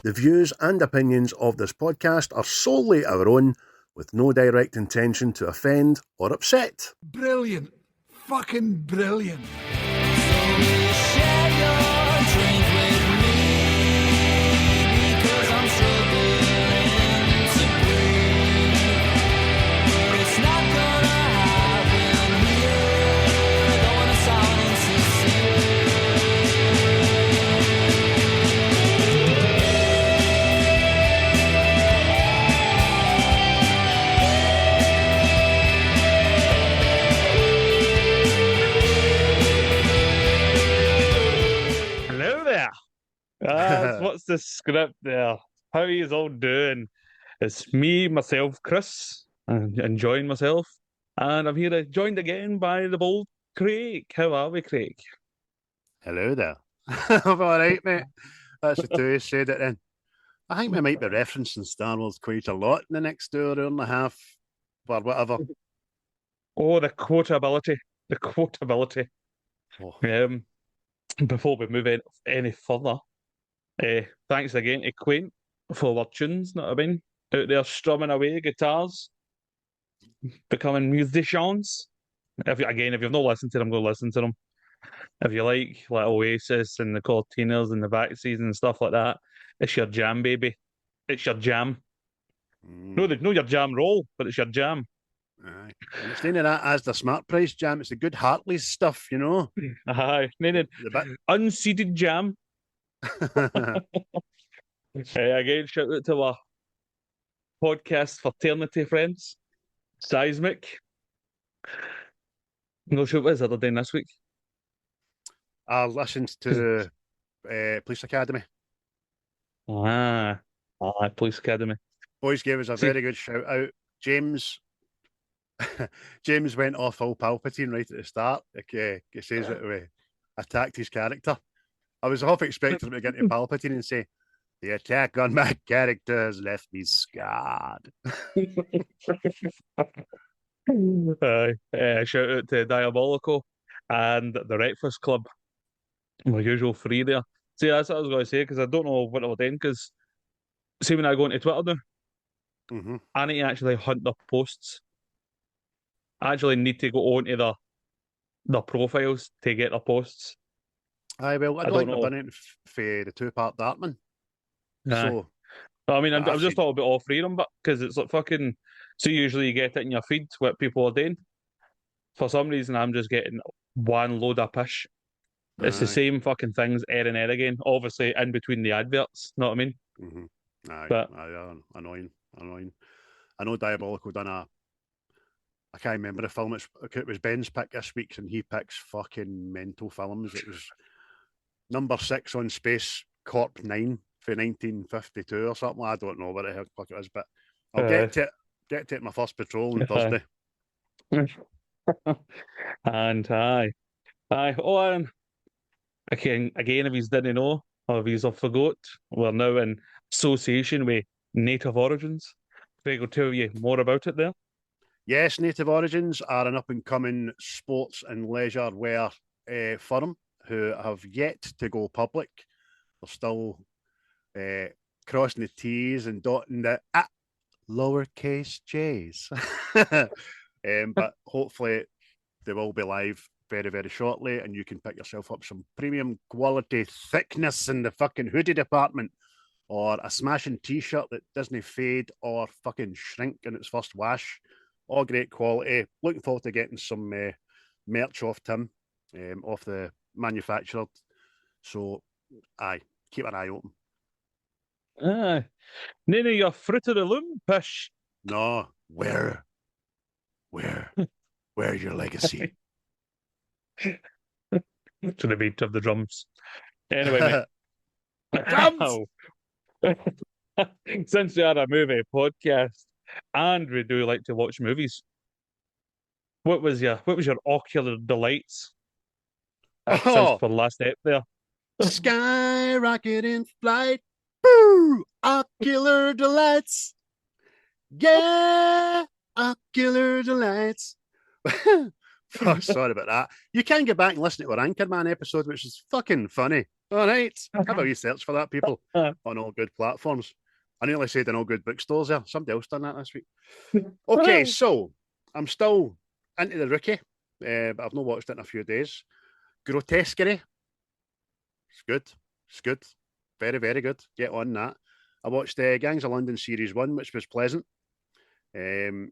The views and opinions of this podcast are solely our own, with no direct intention to offend or upset. Brilliant. Fucking brilliant. What's the script there? How are you all doing? It's me, myself, Chris, and enjoying myself. And I'm here joined again by the bold Craig. How are we, Craig? Hello there. I'm all right, mate. That's the two you said it in. I think we might be referencing Star Wars quite a lot in the next hour and a half, or whatever. Oh, the quotability. The quotability. Oh. Before we move any further, thanks again to Quaint for our tunes, know what I mean? Out there strumming away guitars, becoming musicians. If you've not listened to them, go listen to them. If you like Oasis and the Cortinas and the Vaxies and stuff like that, it's your jam, baby. It's your jam. No, your jam roll, but it's your jam. Aye. And it's none of that as the smart price jam. It's the good Hartley's stuff, you know. Aye, unseeded jam. Again, shout out to our podcast fraternity friends, Seismic. No sure what is the other day this week. I listened to Police Academy. Police Academy. Boys gave us a very good shout out. James went off all Palpatine right at the start. He says that we attacked his character. I was half expecting him to get into Palpatine and say, "The attack on my character has left me scarred." Shout out to Diabolical and the Breakfast Club. My usual three there. See, that's what I was going to say, because I don't know what I'll do, because see, when I go into Twitter now, I need to actually hunt their posts. I actually need to go onto their profiles to get their posts. Aye, well, I don't like done it for the two-part Dartman. So, I mean, I'm just talking about all three of them, but because it's like fucking. So usually you get it in your feed what people are doing. For some reason, I'm just getting one load of pish. It's the same fucking things and again. Obviously, in between the adverts. Know what I mean? Aye, but annoying. I know Diabolical done I can't remember the film. It was Ben's pick this week, and he picks fucking mental films. It was number 6 on Space Corp 9 for 1952 or something. I don't know what the fuck it is, but I'll get to it my first patrol on Thursday. And aye. Oh, and again, if he's didn't know, or if he's forgot, we're now in association with Native Origins. Craig will tell you more about it there. Yes, Native Origins are an up-and-coming sports and leisure wear firm who have yet to go public. They're still crossing the T's and dotting the lowercase J's. But hopefully they will be live very, very shortly, and you can pick yourself up some premium quality thickness in the fucking hoodie department, or a smashing t-shirt that doesn't fade or fucking shrink in its first wash. All great quality. Looking forward to getting some merch off Tim, off the manufacturer. So, keep an eye open. None of your fruit of the loom, pish. No, where's your legacy? To the beat of the drums. Anyway, drums! Since we are a movie podcast, and we do like to watch movies, what was your ocular delights? Since for the last step there. Skyrocket in flight. Boo! Ocular delights. Yeah! Ocular delights. Oh, sorry about that. You can get back and listen to our Anchorman episode, which is fucking funny. All right. Have a wee search for that, people, on all good platforms. I nearly said in all good bookstores there. Somebody else done that this week. Okay, so I'm still into The Rookie, but I've not watched it in a few days. Grotesquerie. It's good. It's good. Very, very good. Get on that. I watched Gangs of London Series 1, which was pleasant. And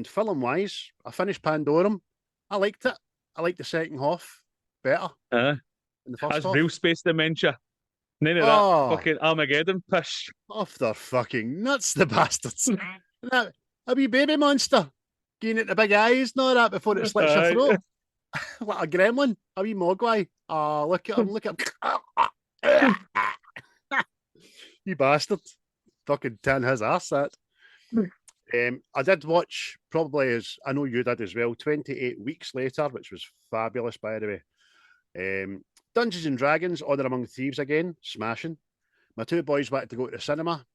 film-wise, I finished Pandorum. I liked it. I liked the second half better than the first That's half. real space dementia. None of Oh. that fucking Armageddon pish. Off their fucking nuts, the bastards. That a wee baby monster. Getting at the big eyes and all that before it slits your Aye. throat. Like a gremlin. A wee mogwai. Oh, look at him, look at him. You bastard. Fucking tin his ass, that. I did watch, probably as I know you did as well, 28 Weeks Later, which was fabulous, by the way. Dungeons and Dragons, Honor Among Thieves again, smashing. My two boys wanted to go to the cinema,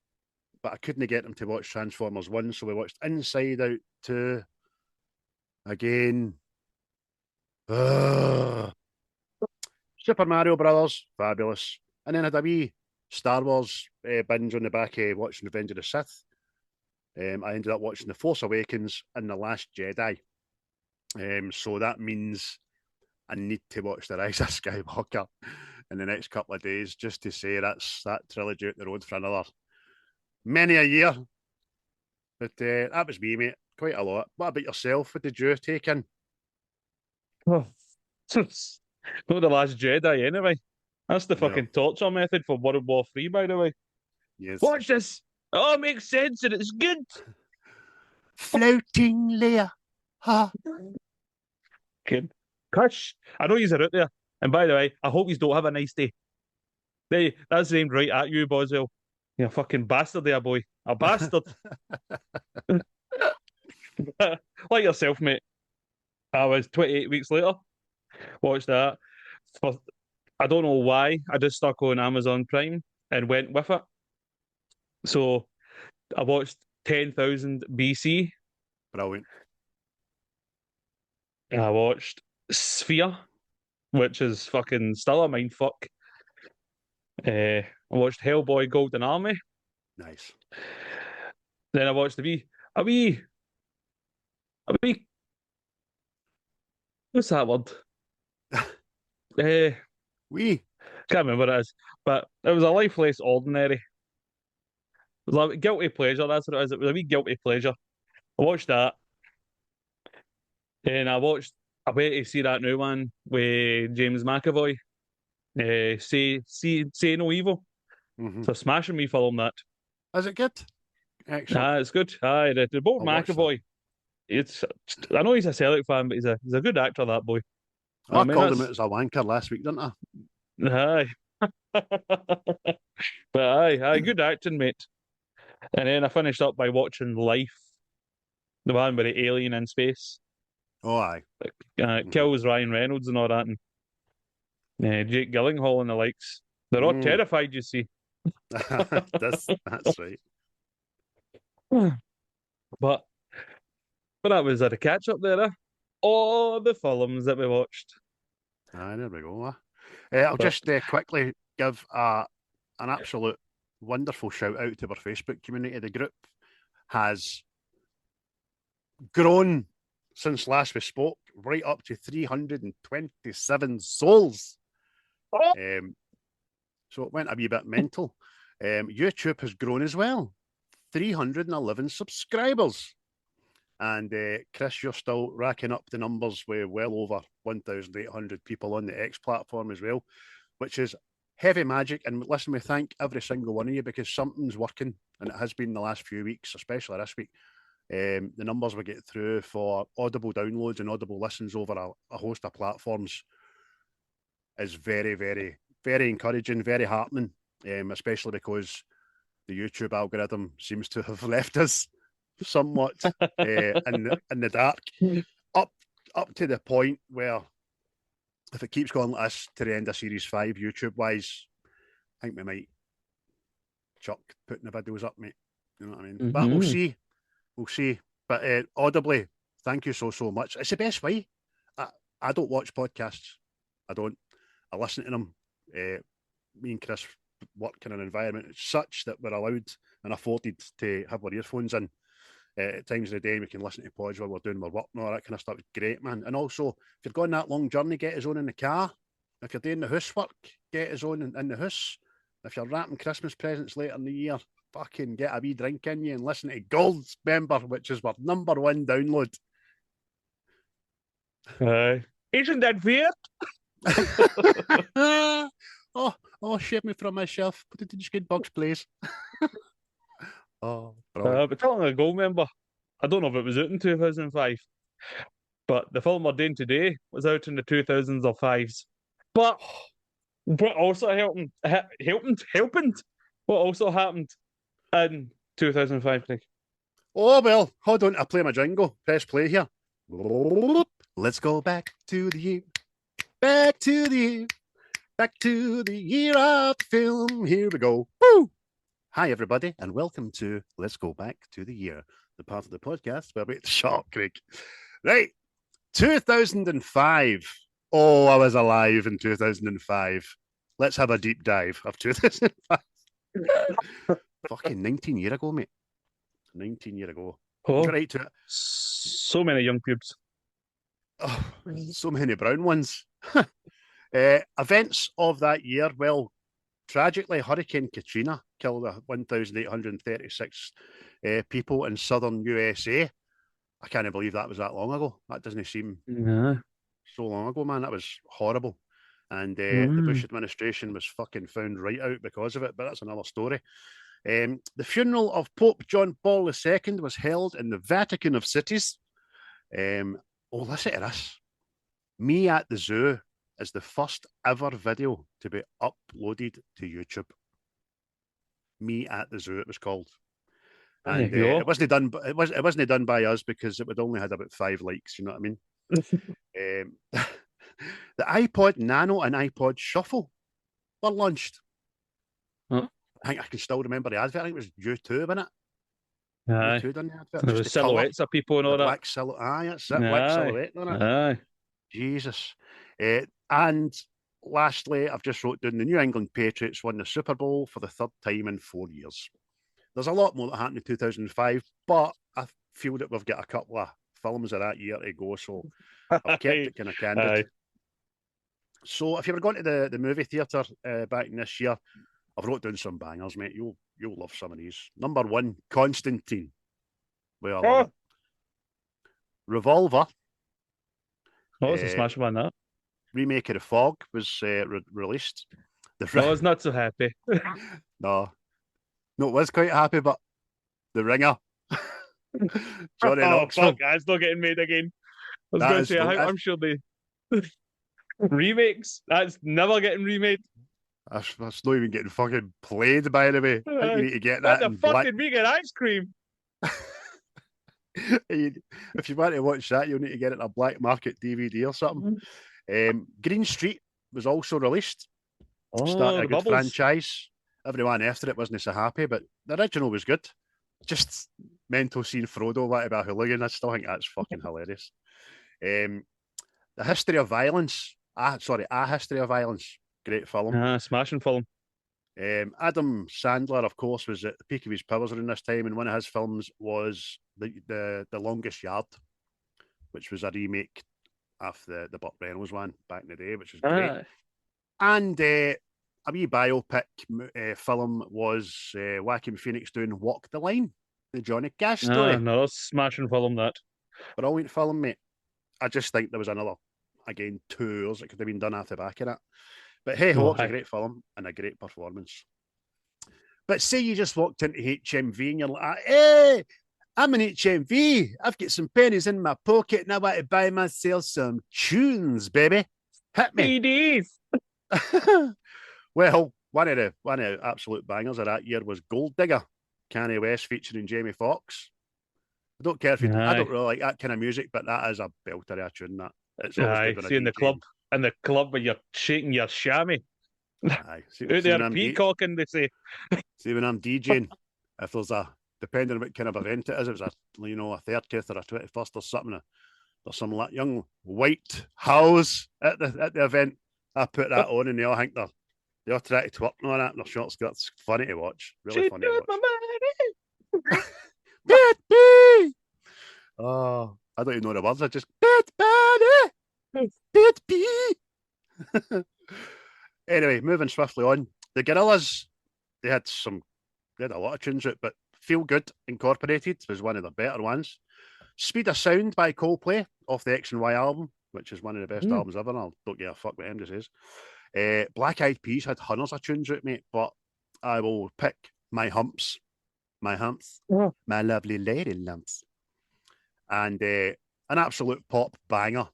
but I couldn't get them to watch Transformers 1, so we watched Inside Out 2 again. Super Mario Brothers, fabulous. And then I had a wee Star Wars binge on the back watching Revenge of the Sith. I ended up watching The Force Awakens and The Last Jedi. So that means I need to watch The Rise of Skywalker in the next couple of days just to say that's that trilogy out the road for another many a year. But that was me, mate. Quite a lot. What about yourself? What did you take in? Oh. Not The Last Jedi, anyway. That's the No. fucking torture method for World War III, by the way. Yes. Watch this. Oh, it makes sense and it's good. Floating layer. Ha. Kid. Kush. I know you're out there. And by the way, I hope you don't have a nice day. Hey, that's aimed right at you, Boswell. You're a fucking bastard there, boy. A bastard. Like yourself, mate. I was 28 weeks later. Watched that. I don't know why. I just stuck on Amazon Prime and went with it. So I watched 10,000 BC. Brilliant. And I watched Sphere, which is fucking still a mindfuck. I watched Hellboy Golden Army. Nice. Then I watched a wee, what's that word? We. Can't remember what it is, but it was a life less ordinary. It was a guilty pleasure, that's what it is. It was a wee guilty pleasure. I watched that. And I went to see that new one with James McAvoy. Say No Evil. Mm-hmm. So smashing me film that. Is it good? Excellent. It's good. The both I'll watch McAvoy. I know he's a Celtic fan, but he's a good actor, that boy. I called him out as a wanker last week, didn't I? Aye. But aye, good acting, mate. And then I finished up by watching Life, the one with the alien in space. Oh, aye. It kills Ryan Reynolds and all that, and Jake Gyllenhaal and the likes. They're all terrified, you see. That's right. But that was a catch up there. All the films that we watched. Aye, there we go. I'll just quickly give an absolute wonderful shout out to our Facebook community. The group has grown since last we spoke, right up to 327 souls. So it went a wee bit mental. YouTube has grown as well. 311 subscribers. And Chris, you're still racking up the numbers with well over 1,800 people on the X platform as well, which is heavy magic. And listen, we thank every single one of you because something's working, and it has been the last few weeks, especially this week. The numbers we get through for Audible downloads and Audible listens over a host of platforms is very, very, very encouraging, very heartening, especially because the YouTube algorithm seems to have left us somewhat in the dark, up to the point where if it keeps going like this to the end of Series 5, YouTube-wise, I think we might chuck putting the videos up, mate. You know what I mean? Mm-hmm. But we'll see. We'll see. But audibly, thank you so much. It's the best way. I don't watch podcasts. I don't. I listen to them me and Chris work in an environment such that we're allowed and afforded to have our earphones in at times of the day, and we can listen to pods while we're doing our work and all that kind of stuff. It's great, man. And also, if you're going that long journey, get us on in the car. If you're doing the housework, get us on in the house. If you're wrapping Christmas presents later in the year, fucking get a wee drink in you and listen to Gold's Member, which is our #1 download. Isn't that weird? Save me from myself. Put it in the good box, please. But talking of Gold Member, I don't know if it was out in 2005, but the film we're doing today was out in the 2005s. But what also happened? What also happened in 2005, Craig? Oh, well, hold on. I'll play my jingle. Press play here. Let's go back to the year. Back to the year. Back to the year of film. Here we go. Woo! Hi, everybody, and welcome to Let's Go Back to the Year, the part of the podcast where we shut up, Craig. Right, 2005. Oh, I was alive in 2005. Let's have a deep dive of 2005. Fucking 19 years ago, mate. 19 years ago. Oh, Right to it. So many young pubes. Oh, so many brown ones. Events of that year, well, tragically, Hurricane Katrina killed 1,836 people in southern USA. I can't believe that was that long ago. That doesn't seem so long ago, man. That was horrible. And the Bush administration was fucking found right out because of it, but that's another story. The funeral of Pope John Paul II was held in the Vatican of Cities. Listen to this. Me at the Zoo is the first ever video to be uploaded to YouTube. Me at the Zoo, it was called. And it wasn't done. It wasn't done by us because it would only had about 5 likes. You know what I mean? The iPod Nano and iPod Shuffle were launched. Huh? I think I can still remember the advert. I think it was U2, wasn't it? Aye. U2 done the advert. There was silhouettes of people and all that. Black silhouette. Aye, that's it. Black silhouette on it. Aye. Jesus. And lastly, I've just wrote down the New England Patriots won the Super Bowl for the 3rd time in 4 years. There's a lot more that happened in 2005, but I feel that we've got a couple of films of that year to go, so I've kept it kind of candid. Aye. So if you were going to the movie theatre back in this year, I've wrote down some bangers, mate. You'll love some of these. Number 1, Constantine. Well, Revolver. Oh, it's a smash one, that. Remake of The Fog was released. I was not so happy. No, it was quite happy, but The Ringer. Johnny Knoxville. Fuck, that's not getting made again. I was going to say, I'm sure the remakes, that's never getting remade. That's not even getting fucking played, by the way. I think you need to get that. What the fuck did we get ice cream? If you want to watch that, you'll need to get it on a black market DVD or something. Green Street was also released. Started a good franchise. Everyone after it wasn't so happy, but the original was good. Just mental seeing Frodo want to be a hooligan. I still think that's fucking hilarious. The History of Violence. A History of Violence. Great film. Smashing film. Adam Sandler, of course, was at the peak of his powers around this time, and one of his films was the Longest Yard, which was a remake of the Burt Reynolds one back in the day, which was great. And a wee biopic film was Joaquin Phoenix doing Walk the Line, the Johnny Cash story. No, smashing film, that. Brilliant film, mate. I just think there was another, again, 2 hours that could have been done off the back of that. But hey ho, it's a great film and a great performance. But say you just walked into HMV and you're like, hey, I'm an HMV. I've got some pennies in my pocket and I want to buy myself some tunes, baby. Hit me. CDs. Well, one of the absolute bangers of that year was Gold Digger, Kanye West featuring Jamie Foxx. I don't care if you, I don't really like that kind of music, but that is a belter of a tune. That it's always see in the club where you're shaking your chamois. Aye, out there peacocking, they say. See, when I'm DJing, if there's depending on what kind of event it is, if it's a 30th or a 21st or something, there's some young white house at the event. I put that on and they all think they're They all try to twerk on it in their short skirts. Funny to watch. Really She funny to took watch. my Bad Bee! Oh, I don't even know the words. I just Bad Bunny! Bad Bee! Anyway, moving swiftly on. The Gorillas, they had a lot of tunes out, but Feel Good Incorporated was one of the better ones. Speed of Sound by Coldplay off the X and Y album, which is one of the best albums ever. And I don't give a fuck what MJ says. Black Eyed Peas had hundreds of tunes out, mate, but I will pick My Humps, My Lovely Lady Lumps. And an absolute pop banger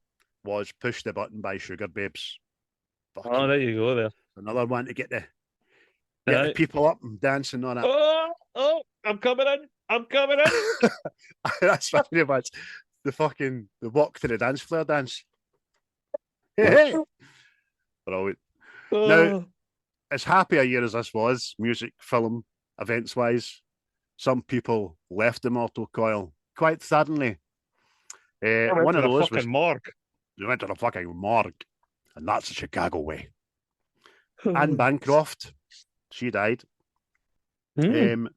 was Push the Button by Sugar Babes. Oh, there you go there. Another one to get the people up and dancing on it. Oh, I'm coming in. I'm coming in. That's very much the walk to the dance floor dance. Hey. Brilliant. Now, as happy a year as this was, music, film, events wise, some people left the mortal coil quite suddenly. One of those was morgue. They went to the fucking morgue, and that's the Chicago way. Anne Bancroft, she died. One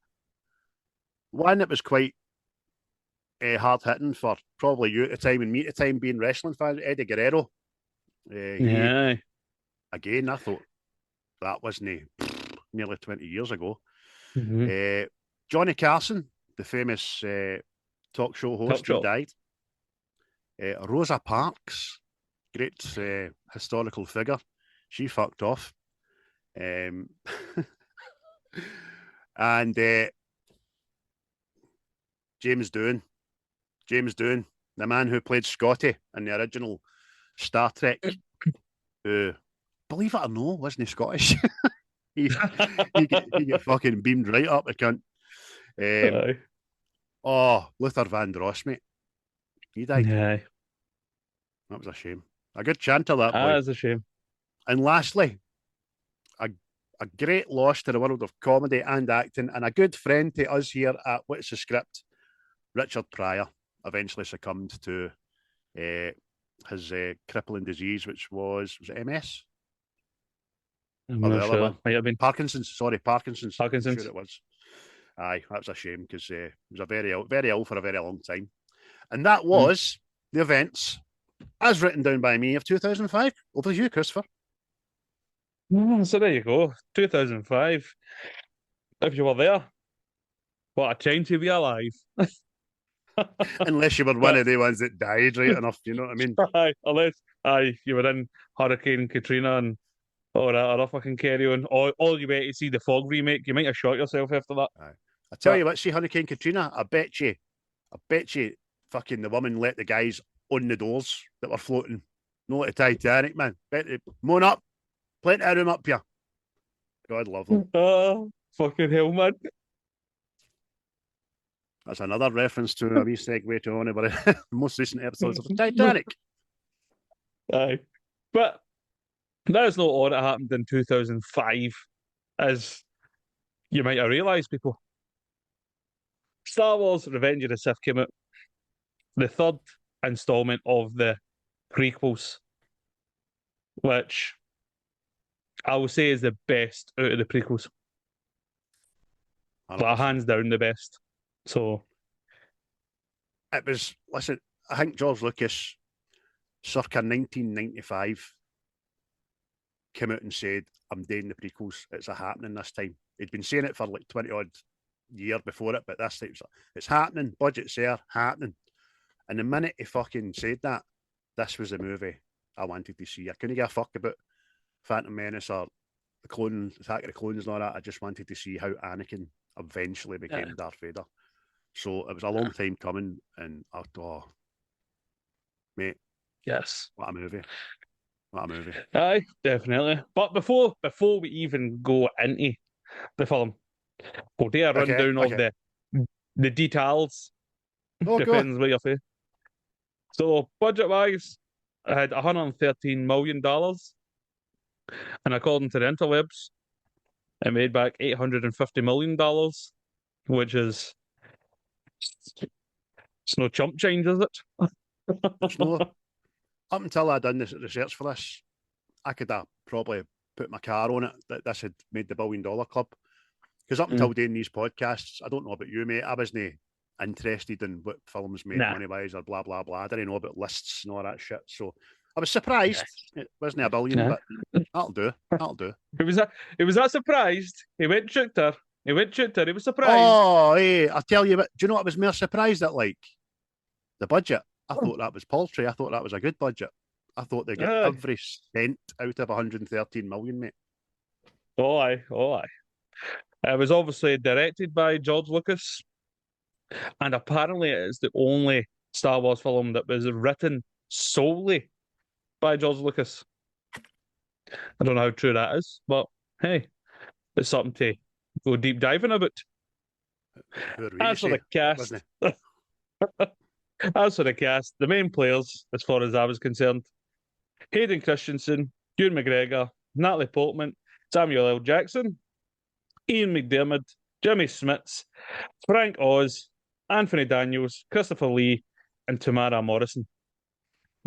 that was quite hard hitting for probably you at the time and me at the time being wrestling fans, Eddie Guerrero. Again, I thought that wasn't nearly 20 years ago. Johnny Carson, the famous talk show host, he died. Rosa Parks, great historical figure, she fucked off. And James Doohan, the man who played Scotty in the original Star Trek, who, believe it or no, wasn't he Scottish? he get fucking beamed right up the cunt. Luther Vandross, mate. He died. Yeah. That was a shame. A good chant of that boy. That is a shame. And lastly, a great loss to the world of comedy and acting, and a good friend to us here at What's the Script, Richard Pryor, eventually succumbed to his crippling disease, which was it MS? I'm not sure. Might have been Parkinson's. Sorry, Parkinson's. Parkinson's. I'm sure it was. Aye, that's a shame because he was very ill for a very long time. And that was the events, as written down by me, of 2005. Over to you, Christopher. So there you go. 2005. If you were there, what a time to be alive. Unless you were one of the ones that died, right enough, you know what I mean? Unless you were in Hurricane Katrina and all that other fucking carry on. All you went to see the Fog remake, you might have shot yourself after that. Aye. I tell you what, see Hurricane Katrina, I bet you fucking the woman let the guys on the doors that were floating. No, like the Titanic, man. Bet they moan up. Plenty of room up here. God love them. Fucking hell, man. That's another reference to a wee segue to one of the most recent episodes of the Titanic. Aye. But that's not all that happened in 2005, as you might have realised, people. Star Wars Revenge of the Sith came out. The third installment of the prequels, which I will say is the best out of the prequels. But hands down the best. So it was, listen, I think George Lucas, circa 1995, came out and said, I'm doing the prequels. It's a happening this time. He'd been saying it for like 20 odd years before it, but this time it's happening. Budget's there, happening. And the minute he fucking said that, this was the movie I wanted to see. I couldn't give a fuck about Phantom Menace or the clone, Attack of the Clones and all that. I just wanted to see how Anakin eventually became Darth Vader. So it was a long time coming, and I thought, mate, yes, what a movie. What a movie. Aye, definitely. But before we even go into the film, we'll do a rundown of the details. Depends what you're saying. So budget-wise, it had $113 million. And according to the interwebs, it made back $850 million, which is it's no chump change, is it? It's no. Up until I done this research for this, I could have probably put my car on it that this had made the $1 billion club. Because up until doing these podcasts, I don't know about you, mate. I wasn't interested in what films made money-wise or blah, blah, blah. I didn't know about lists and all that shit. So I was surprised it wasn't $1 billion, but that'll do. That'll do. He was that surprised. He went shoot her. He was surprised. Oh, hey, I'll tell you what. Do you know what I was more surprised at? Like, the budget. I thought that was paltry. I thought that was a good budget. I thought they got every cent out of 113 million, mate. Oh, aye. It was obviously directed by George Lucas, and apparently it is the only Star Wars film that was written solely by George Lucas. I don't know how true that is, but hey, it's something to go deep diving about. As for the cast, the main players, as far as I was concerned, Hayden Christiansen, Ewan McGregor, Natalie Portman, Samuel L. Jackson, Ian McDairmaid, Jimmy Smitz, Frank Oz, Anthony Daniels, Christopher Lee, and Temuera Morrison.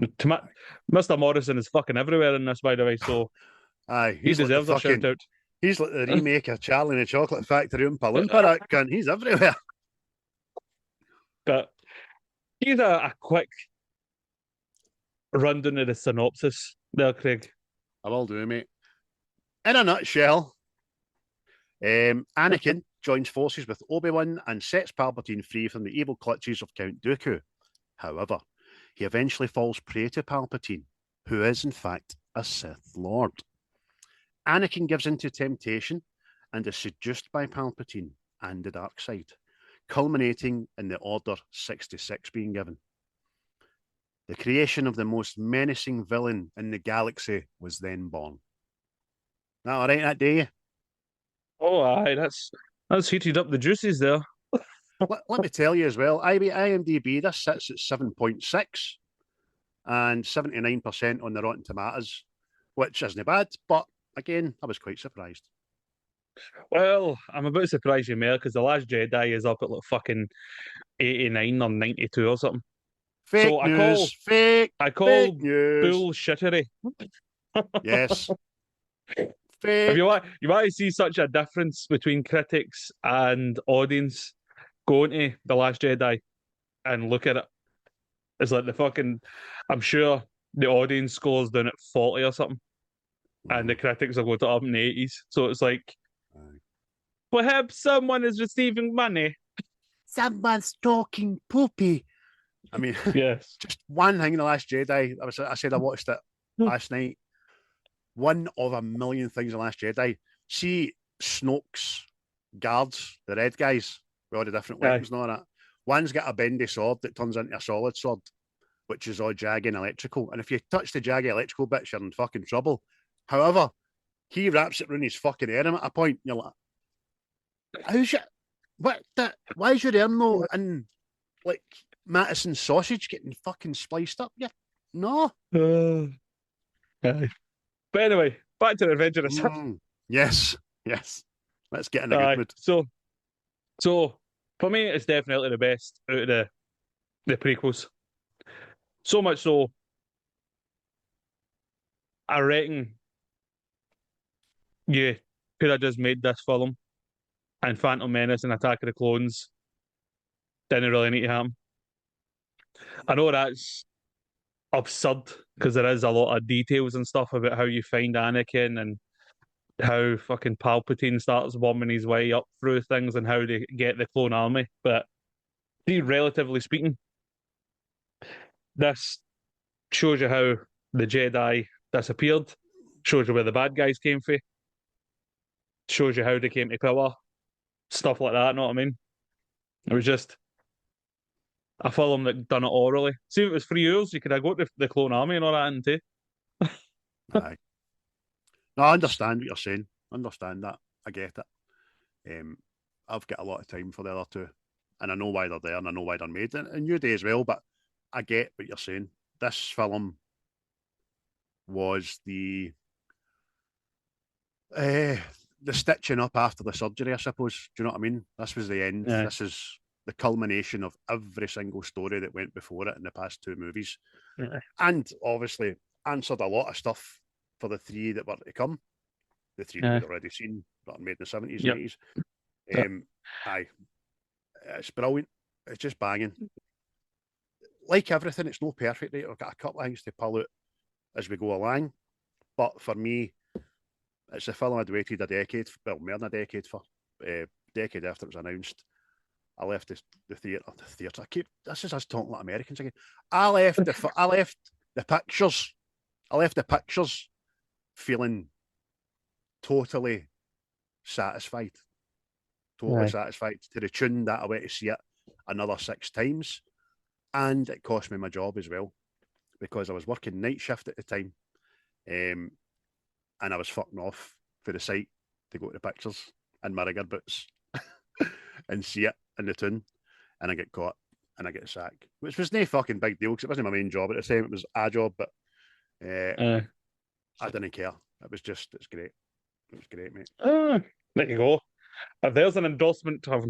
Mr. Morrison is fucking everywhere in this, by the way, so he deserves a shout out. He's like the remake of Charlie and the Chocolate Factory and Palumpa, that cunt. He's everywhere. But here's a quick rundown of the synopsis there, Craig. I will do, mate. In a nutshell, Anakin joins forces with Obi-Wan and sets Palpatine free from the evil clutches of Count Doku. However, he eventually falls prey to Palpatine, who is in fact a Sith Lord. Anakin gives in to temptation and is seduced by Palpatine and the dark side, culminating in the Order 66 being given. The creation of the most menacing villain in the galaxy was then born. That all right, that day? Oh, aye, that's heated up the juices there. Let me tell you as well, IMDb, this sits at 7.6 and 79% on the Rotten Tomatoes, which isn't bad, but again, I was quite surprised. Well, I'm a bit surprised you more because The Last Jedi is up at like fucking 89 or 92 or something. Fake news. Fake news. Bullshittery. Yes. If you want to see such a difference between critics and audience, go into The Last Jedi and look at it. It's like the fucking, I'm sure the audience scores down at 40 or something, and the critics are going to up in the 80s. So it's like, perhaps someone is receiving money. Someone's talking poopy. I mean, yes. Just one thing in The Last Jedi. I said I watched it last night. One of a million things in The Last Jedi. See Snoke's guards, the red guys, with all the different weapons and all that. One's got a bendy sword that turns into a solid sword, which is all jaggy and electrical. And if you touch the jaggy electrical bits, you're in fucking trouble. However, he wraps it around his fucking arm at a point. And you're like, how's it? Why is your arm no in like Madison sausage getting fucking spliced up? Yeah, no. But anyway, back to the adventurous. Yes. Let's get in a good mood. So for me, it's definitely the best out of the prequels. So much so, I reckon you could have just made this film, and Phantom Menace and Attack of the Clones didn't really need to happen. I know that's absurd because there is a lot of details and stuff about how you find Anakin and how fucking Palpatine starts worming his way up through things and how they get the clone army. But see, relatively speaking, this shows you how the Jedi disappeared, shows you where the bad guys came from, shows you how they came to power, stuff like that, know what I mean? It was just a film that done it orally. See, if it was 3 years, you could have got the clone army and all that into. Aye. No, I understand what you're saying. I understand that. I get it. I've got a lot of time for the other two, and I know why they're there, and I know why they're made, and you do as well. But I get what you're saying. This film was the stitching up after the surgery, I suppose. Do you know what I mean? This was the end. Yeah. This is the culmination of every single story that went before it in the past two movies. Yeah. And obviously answered a lot of stuff for the three that were to come. the three that we'd already seen that are made in the 70s and 80s. Aye, it's brilliant. It's just banging. Like everything, it's no perfect, right? I've got a couple of things to pull out as we go along. But for me, it's a film I'd waited a decade, well, more than a decade for. Decade after it was announced, I left the theatre. This is us talking like Americans again. I left the pictures. I left the pictures feeling totally satisfied. Totally satisfied to the tune that I went to see it another 6 times. And it cost me my job as well, because I was working night shift at the time. And I was fucking off for the site to go to the pictures in my rigger boots and see it in the tune. And I get caught and I get sacked, which was no fucking big deal because it wasn't my main job at the time. It was a job, but I didn't care. It's great. It was great, mate. There you go. If there's an endorsement of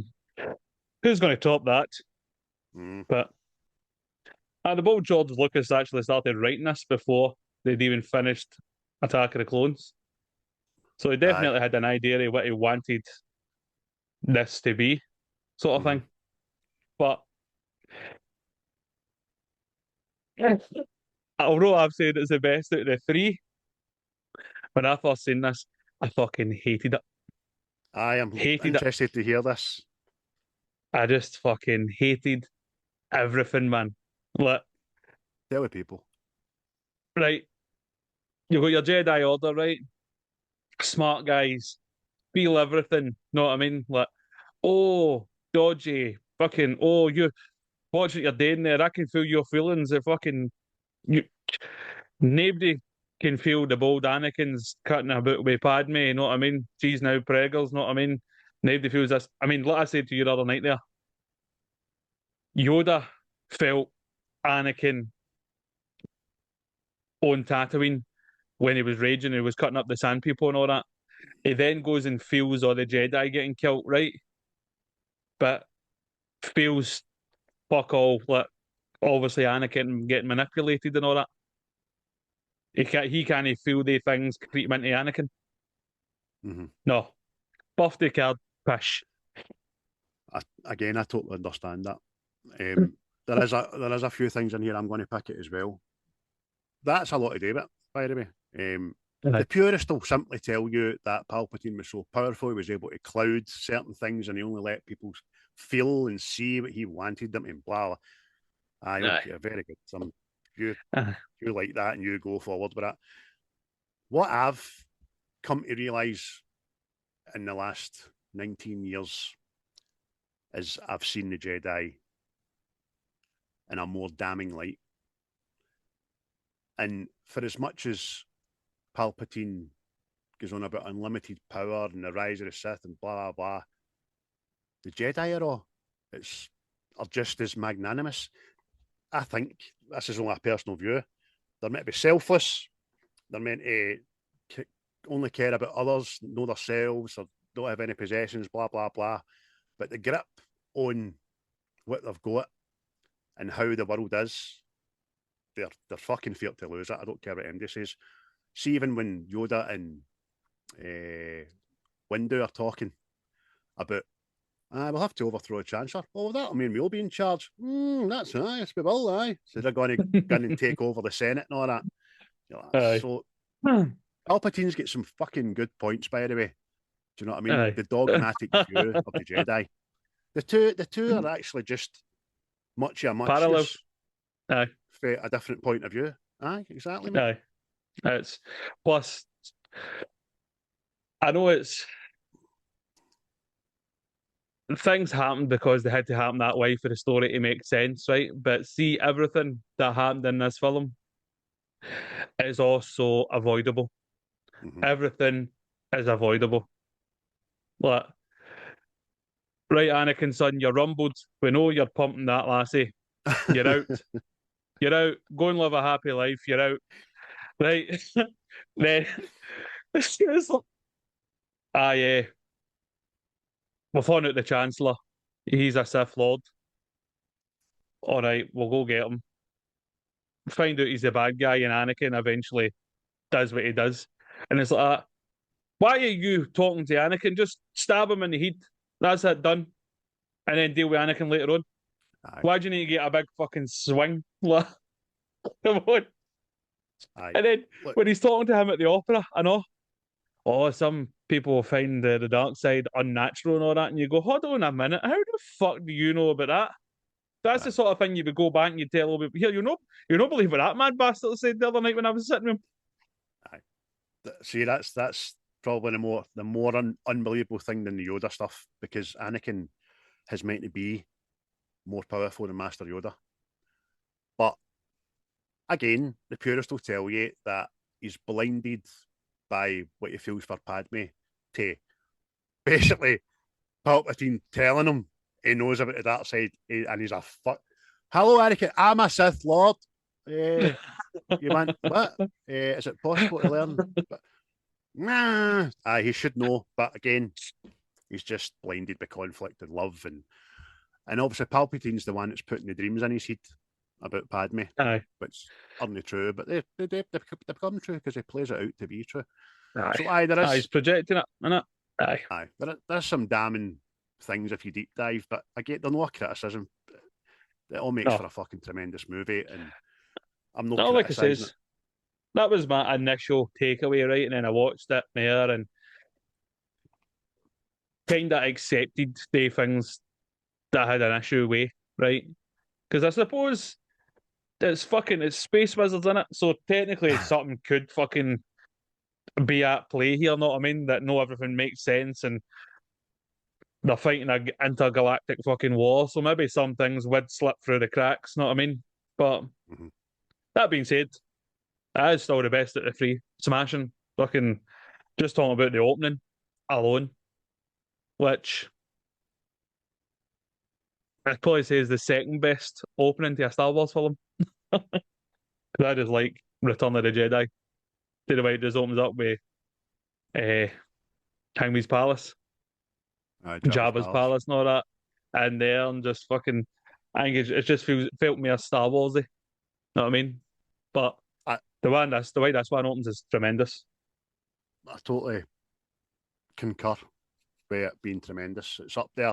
who's going to top that? But the ball George Lucas actually started writing this before they'd even finished Attack of the Clones. So he definitely had an idea of what he wanted this to be, sort of thing. But although I've said it's the best out of the 3, when I first seen this, I fucking hated it. I am interested to hear this. I just fucking hated everything, man. Like, tell the people. Right. You've got your Jedi Order, right? Smart guys. Feel everything. Know what I mean? Like, oh, dodgy. Fucking, oh, you watch what you're doing there. I can feel your feelings. Nobody can feel the bold Anakin's cutting about with Padme, you know what I mean? She's now preggers, know what I mean? Nobody feels this. I mean, like I said to you the other night there, Yoda felt Anakin on Tatooine when he was raging, he was cutting up the sand people and all that. He then goes and feels all the Jedi getting killed, right? But feels fuck all, like obviously Anakin getting manipulated and all that. He can't feel the things creep into Anakin. No. Buff the card, pish. I totally understand that. There is a few things in here I'm going to pick it as well. That's a lot to do with it, by the way. The purist will simply tell you that Palpatine was so powerful, he was able to cloud certain things and he only let people feel and see what he wanted them and blah. Okay, very good. You like that and you go forward with that. What I've come to realise in the last 19 years is I've seen the Jedi in a more damning light. And for as much as Palpatine goes on about unlimited power and the rise of the Sith and blah, blah, blah, the Jedi are just as magnanimous. I think this is only a personal view. They're meant to be selfless. They're meant to only care about others, know themselves, or don't have any possessions, blah, blah, blah. But the grip on what they've got and how the world is, they're fucking feared to lose it. I don't care what anybody says. See, even when Yoda and Windu are talking about, we'll have to overthrow the Chancellor. Oh, that'll mean we'll be in charge. That's nice, we will, aye. So they're going to go and take over the Senate and all that. So Palpatine's got some fucking good points, by the way. Do you know what I mean? The dogmatic view of the Jedi. The two are actually just much parallel. For a different point of view. Aye, exactly. Aye. It's plus I know it's things happen because they had to happen that way for the story to make sense, right? But see, everything that happened in this film is also avoidable. Everything is avoidable. Like, right, Anakin, son, you're rumbled. We know you're pumping that lassie. You're out. You're out. Go and live a happy life. You're out. Right. Then we'll find out the Chancellor. He's a Sith Lord. All right, we'll go get him. Find out he's the bad guy, and Anakin eventually does what he does. And it's like, Why are you talking to Anakin? Just stab him in the head. That's it, done. And then deal with Anakin later on. Aye. Why do you need to get a big fucking swing? Come on. Aye. And then Look, when he's talking to him at the opera, I know, oh, some people find the dark side unnatural and all that, and you go, hold on a minute, how the fuck do you know about that? That's the sort of thing you would go back and you tell Obi, here, you know, believe what that mad bastard said the other night when I was sitting with him. see, that's probably the more unbelievable thing than the Yoda stuff, because Anakin is meant to be more powerful than Master Yoda. But again, the purist will tell you that he's blinded by what he feels for Padme to basically Palpatine telling him he knows about the dark side, and he's a fuck. Hello, Anakin. I'm a Sith Lord. You want what? Is it possible to learn? But, nah. He should know, but again, he's just blinded by conflict and love, and obviously Palpatine's the one that's putting the dreams in his head about Padme, Aye. which aren't true, but they become true because he plays it out to be true. Aye. So there is. He's projecting it, innit? Aye. There's some damning things if you deep dive, but I get they're no criticism. It all makes for a fucking tremendous movie, and I'm not like I criticising says, it. that was my initial takeaway, right? And then I watched it there and kind of accepted the things that I had an issue with, right? Because I suppose it's space wizards in it, so technically something could fucking be at play here, know what I mean? That no everything makes sense and they're fighting an intergalactic fucking war, so maybe some things would slip through the cracks, know what I mean? But that being said, that is still the best at the three. Smashing. Fucking just talking about the opening alone, which I'd probably say is the second best opening to a Star Wars film. I just like Return of the Jedi. To the way it just opens up with Kangmi's Palace, Jabba's Palace and all that. And there and just fucking I think it just felt me as Star Warsy. Know what I mean? But the way this one opens is tremendous. I totally concur with it being tremendous. It's up there.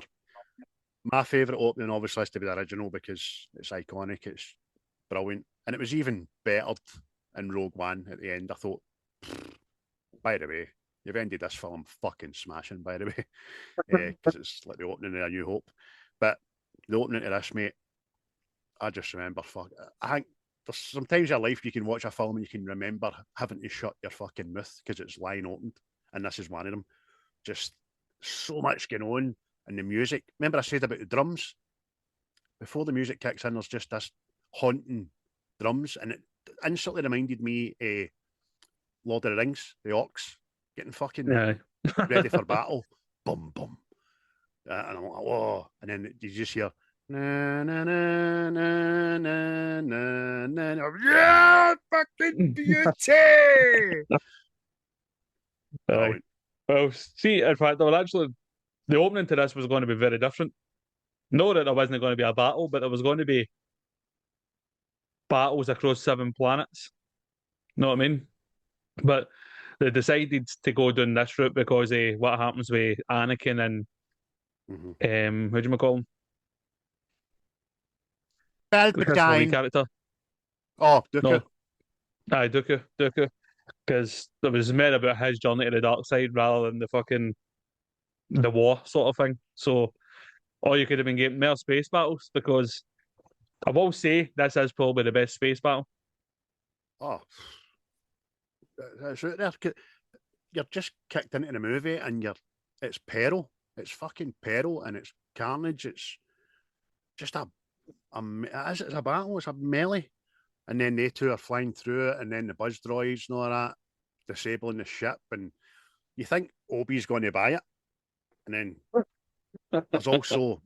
My favourite opening obviously has to be the original because it's iconic, it's brilliant. And it was even bettered in Rogue One at the end. I thought, by the way, you've ended this film fucking smashing, by the way, because it's like the opening of A New Hope. But the opening to this, mate, I just remember, I think there's sometimes in your life you can watch a film and you can remember having to shut your fucking mouth because it's lying opened, and this is one of them. Just so much going on, and the music. Remember I said about the drums? Before the music kicks in, there's just this haunting drums, and it instantly reminded me of Lord of the Rings, the orcs getting fucking ready for battle. Boom, boom. And I'm like, whoa. And then you just hear, na, na, na, na, na, na, na. Yeah, fucking beauty! Well, see, in fact, the opening to this was going to be very different. Not that there wasn't going to be a battle, but there was going to be battles across 7 planets. Know what I mean? But they decided to go down this route because of what happens with Anakin and what do you call him? Palpatine. Character. Oh, Dooku. No. Aye, Dooku. Because there was more about his journey to the dark side rather than the war sort of thing. So, or you could have been getting more space battles because I will say this is probably the best space battle. Oh, that's right there. You're just kicked into the movie and it's peril. It's fucking peril and it's carnage. It's just it's a battle. It's a melee. And then they two are flying through it, and then the buzz droids and all that, disabling the ship. And you think Obi's going to buy it. And then there's also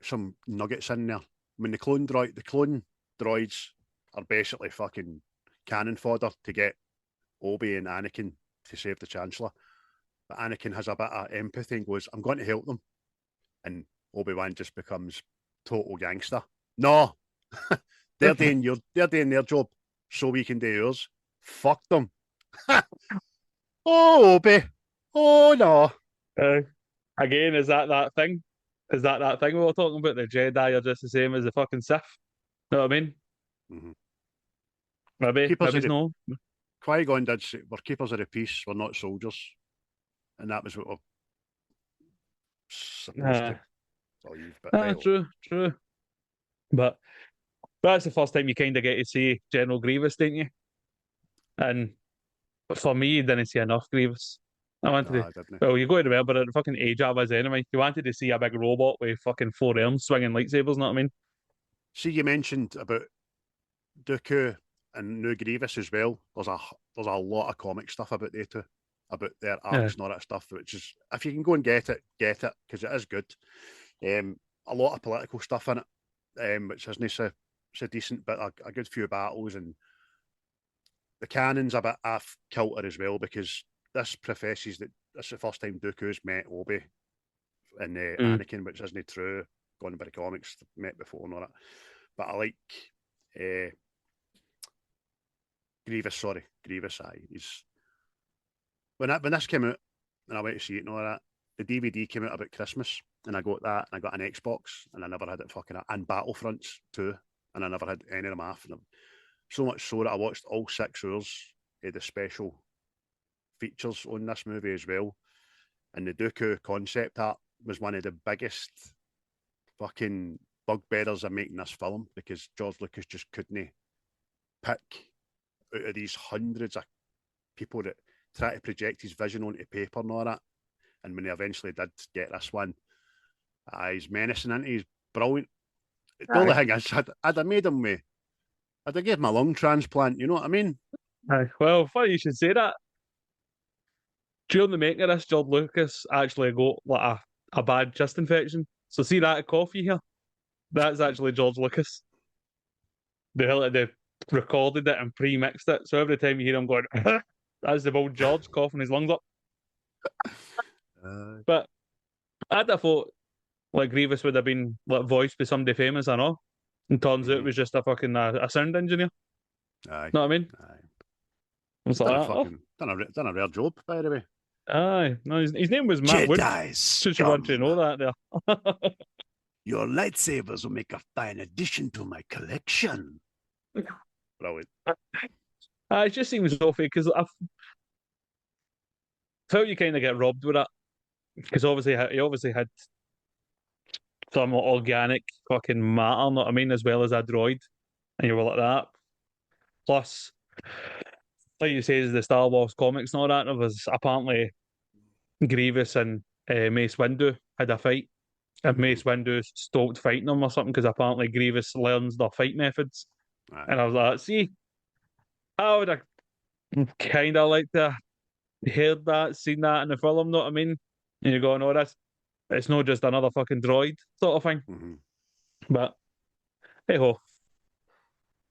some nuggets in there. I mean, the clone droids are basically fucking cannon fodder to get Obi and Anakin to save the Chancellor. But Anakin has a bit of empathy and goes, I'm going to help them. And Obi-Wan just becomes total gangster. No, they're doing their job so we can do yours. Fuck them. Oh, Obi. Oh, no. Again, is that thing? Is that thing we were talking about? The Jedi are just the same as the fucking Sith. Know what I mean? Mm-hmm. Keepers of Maybe the no. Qui-Gon did say, we're keepers of the peace, we're not soldiers. And that was what we're supposed to believe. But right, True. But that's the first time you kind of get to see General Grievous, didn't you? And for me, you didn't see enough Grievous. I no, wanted to. I didn't. Well, you got to remember at the fucking age I was anyway. You wanted to see a big robot with fucking four arms swinging lightsabers. Know what I mean? See, you mentioned about Dooku and New Grievous as well. There's a lot of comic stuff about they two, about their Yeah. arcs and all that stuff. Which is, if you can go and get it because it is good. A lot of political stuff in it, which isn't so decent, but a good few battles, and the canon's a bit off kilter as well because this professes that this is the first time Dooku's met Obi and Anakin, which isn't true. Gone by the comics, met before and all that. But I like Grievous. He's when this came out and I went to see it and all that. The DVD came out about Christmas, and I got that, and I got an Xbox, and I never had it fucking and Battlefronts too, and I never had any of them off. And so much so that I watched all 6 hours of the special features on this movie as well. And the Dooku concept art was one of the biggest fucking bugbearers of making this film because George Lucas just couldn't pick out of these hundreds of people that try to project his vision onto paper and all that. And when he eventually did get this one, he's menacing and he's brilliant. The only thing is, I'd have made him I'd have gave him a lung transplant, you know what I mean? Well, funny you should say that. During the making of this, George Lucas actually got like a bad chest infection. So see that coffee here? That's actually George Lucas. They recorded it and pre-mixed it. So every time you hear him going, that's the old George coughing his lungs up. But I'd have thought like Grievous would have been like voiced by somebody famous, I know. And turns out it was just a fucking a sound engineer. Aye. Know what I mean? Aye. It's Done a like, fucking done a rare job, by the way. aye. No, his name was Matt Woods. Jedi's Just you want to know that there. Your lightsabers will make a fine addition to my collection. Brilliant. It just seems awful because I felt you kind of get robbed with that. Because he obviously had some organic fucking matter, know what I mean, as well as a droid. And you were like that. Plus, like you say, the Star Wars comics and all that, there was apparently Grievous and Mace Windu had a fight. And Mace Windu stopped fighting them or something because apparently Grievous learns their fight methods. Aye. And I was like, see, I would have kind of liked to heard that, seen that in the film, know what I mean? And you're going, oh, it's not just another fucking droid sort of thing. Mm-hmm. But hey ho,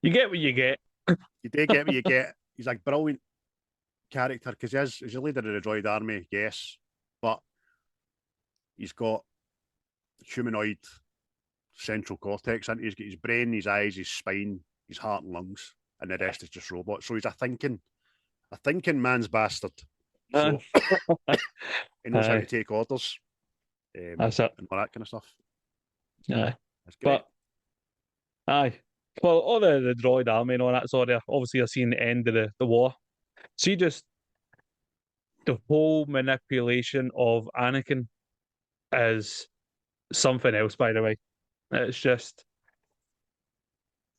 you get what you get. You do get what you get. He's like brilliant character because he's a leader of the droid army, yes, but he's got humanoid central cortex, and he's got his brain, his eyes, his spine, his heart and lungs, and the rest is just robots. So he's a thinking man's bastard. So he knows how to take orders. That's it. And all that kind of stuff. Aye. That's great. But aye. Well, all the droid army and all that sort of obviously I've seen the end of the war. See just the whole manipulation of Anakin is something else, by the way. It's just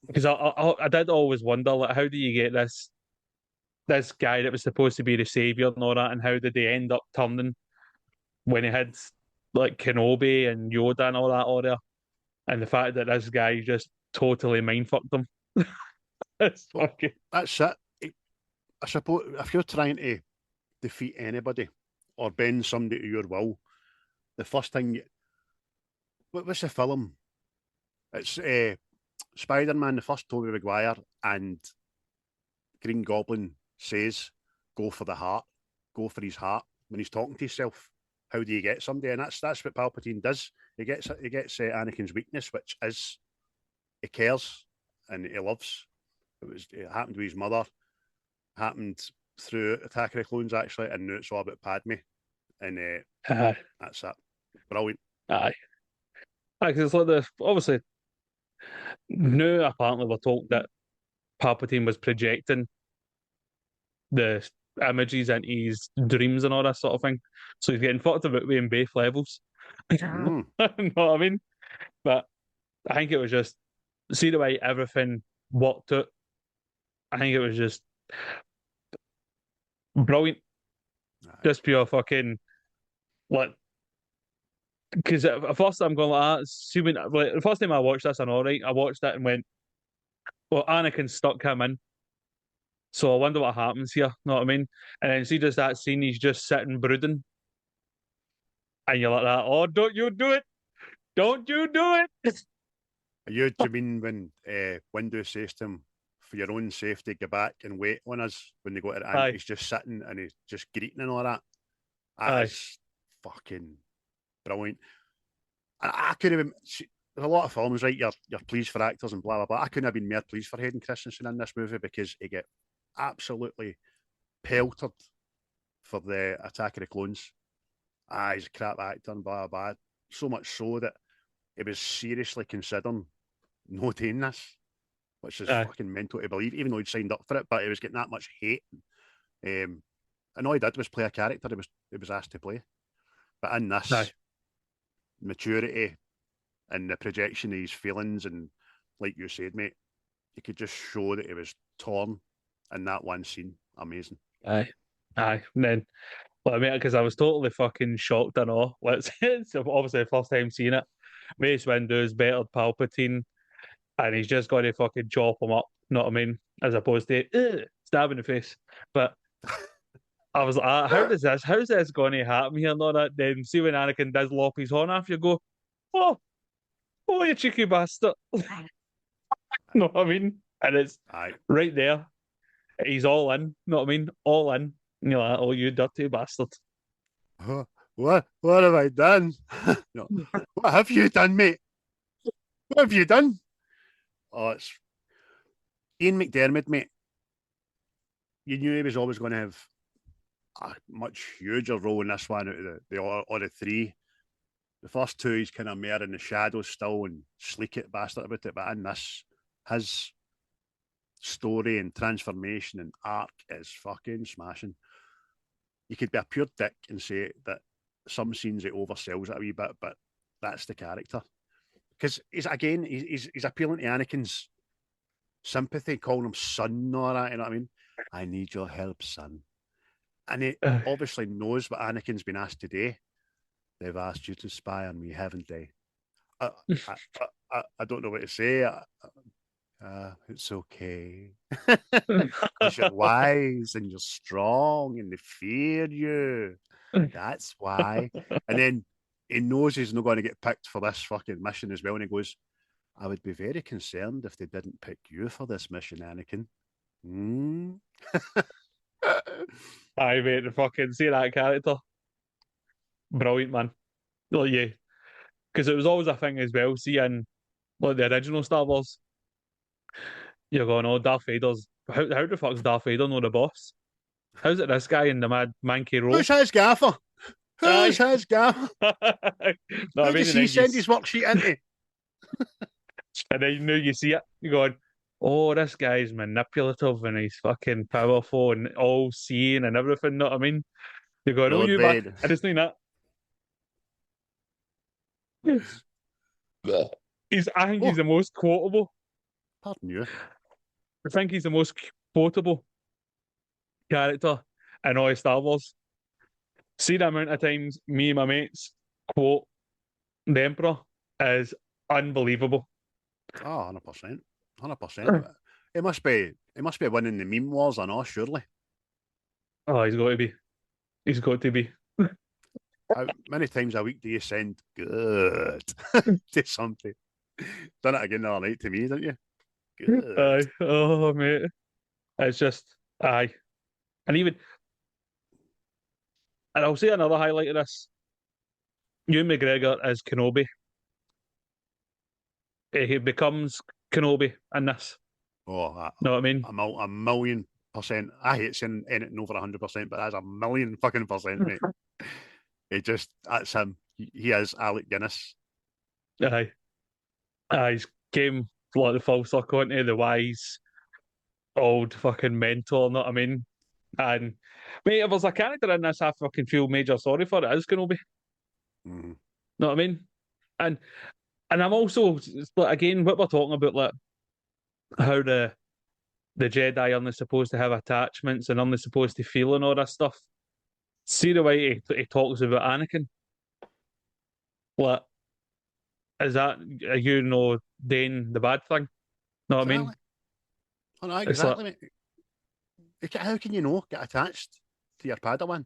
because I did always wonder, like, how do you get this guy that was supposed to be the savior and all that, and how did they end up turning when he had like Kenobi and Yoda and all that order, and the fact that this guy just totally mindfucked them. It's fucking... That's it. I suppose if you're trying to defeat anybody or bend somebody to your will, the first thing what's the film? It's Spider-Man, the first Tobey Maguire, and Green Goblin says, "Go for the heart, go for his heart." When he's talking to himself, how do you get somebody? And that's what Palpatine does. He gets Anakin's weakness, which is he cares and he loves. It happened to his mother. Happened through Attack of the Clones actually, and now it's all about Padme, and Aye, that's it. Brilliant. aye. Because it's like obviously, now apparently we're told that Palpatine was projecting the images into his dreams and all that sort of thing. So he's getting fucked about with in both levels. Mm. You know what I mean? But I think it was just, see the way everything worked out. I think it was just brilliant. Aye. Just pure fucking, like, because at first I'm going like that. See, like, the first time I watched this, and all right, I watched it and went, well, Anakin stuck him in. So I wonder what happens here. Know what I mean? And then see just that scene, he's just sitting brooding. And you're like that, oh, don't you do it. Don't you do it. Do you mean when Windu says to him, for your own safety, go back and wait on us when they go to the Aye. he's just sitting and he's just greeting and all that. Aye. That's fucking brilliant. I could have been. There's a lot of films, right? You're pleased for actors and blah blah blah. I couldn't have been more pleased for Hayden Christensen in this movie because he get absolutely pelted for the Attack of the Clones. He's a crap actor and blah blah blah. So much so that he was seriously considering no doing this, which is fucking mental to believe, even though he'd signed up for it, but he was getting that much hate. And all he did was play a character he was asked to play. But in this, maturity and the projection of his feelings, and like you said, mate, you could just show that he was torn in that one scene. Amazing. Aye. And then, well, I mean, because I was totally fucking shocked and all. It's obviously the first time seeing it. Mace Windu's bettered Palpatine, and he's just got to fucking chop him up, know what I mean? As opposed to stab in the face. But I was like, how's this going to happen here? And all that. Then see when Anakin does lop his horn off, you go, oh, you cheeky bastard. Know what I mean? And it's right there. He's all in, know what I mean? All in. And you're like, oh, you dirty bastard. What have I done? No. What have you done, mate? What have you done? Oh, it's Ian McDairmaid, mate. You knew he was always going to have a much huger role in this one out of the three. The first two, he's kind of more in the shadows still and sleek it bastard about it. But in this, his story and transformation and arc is fucking smashing. You could be a pure dick and say that some scenes it oversells it a wee bit, but that's the character. Because he's appealing to Anakin's sympathy, calling him son and all that, you know what I mean? I need your help, son. And he obviously knows what Anakin's been asked to do. They've asked you to spy on me, haven't they? I don't know what to say. It's okay. Because you're wise and you're strong and they fear you. That's why. And then he knows he's not going to get picked for this fucking mission as well. And he goes, I would be very concerned if they didn't pick you for this mission, Anakin. Aye, mate, the fucking see that character. Brilliant, man. Like, yeah. Because it was always a thing as well, seeing like the original Star Wars. You're going, oh, Darth Vader's. How the fuck's Darth Vader know the boss? How's it this guy in the mad manky role? Who's his gaffer? Who's his gaffer? No, Who does he send his worksheet into? And then you see it, you're going, oh, this guy's manipulative and he's fucking powerful and all seeing and everything, know what I mean? You're going, oh, you man, I just need that. I think he's the most quotable. Pardon you. I think he's the most quotable character in all of Star Wars. See the amount of times me and my mates quote the Emperor is unbelievable. Oh, 100%. 100%. He must be winning the meme wars, I know, surely. Oh, he's got to be. He's got to be. How many times a week do you send good to something? Done it again the other night to me, didn't you? Good. Aye. Oh, mate. It's just, aye. And I'll say another highlight of this. Ewan McGregor as Kenobi. He becomes Kenobi in this. Oh, know what I mean? A 1,000,000% 100%. I hate saying anything over 100%, but that's 1,000,000 fucking percent, mate. That's him. He is Alec Guinness. Aye. He's came like the full circle into the wise old fucking mentor, know what I mean? And mate, if there's a character in this I fucking feel major sorry for, it is Kenobi. Mm-hmm. Know what I mean? And I'm also like, again, what we're talking about, like how the Jedi aren't supposed to have attachments and aren't supposed to feel and all that stuff. See the way he talks about Anakin. Like, is that Dane the bad thing? Know what I mean? Oh, no, It's exactly, mate. How can you get attached to your Padawan? You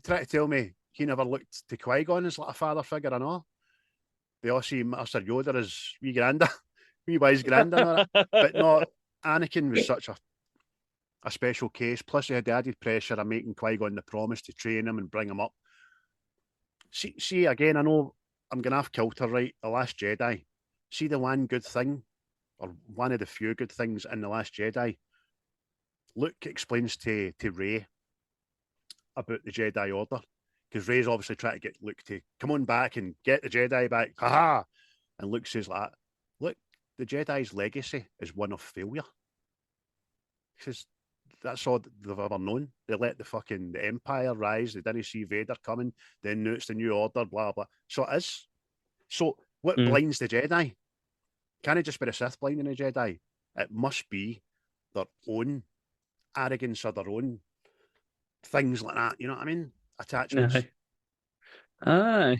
try to tell me he never looked to Qui-Gon as like a father figure, I know. They all see Master Yoda as wee granda, wee wise granda and all that. But no, Anakin was such a special case. Plus, he had the added pressure of making Qui-Gon the promise to train him and bring him up. See again, I know I'm going to have kilter right. The Last Jedi. See the one good thing, or one of the few good things in The Last Jedi. Luke explains to Rey about the Jedi Order, because Rey's obviously trying to get Luke to come on back and get the Jedi back. Ha! And Luke says like, look, the Jedi's legacy is one of failure. He says, that's all they've ever known. They let the Empire rise. They didn't see Vader coming. Then now it's the New Order, blah, blah. So it is. So what blinds the Jedi? Can it just be the Sith blinding the Jedi? It must be their own arrogance or their own things like that. You know what I mean? Attachments. Aye.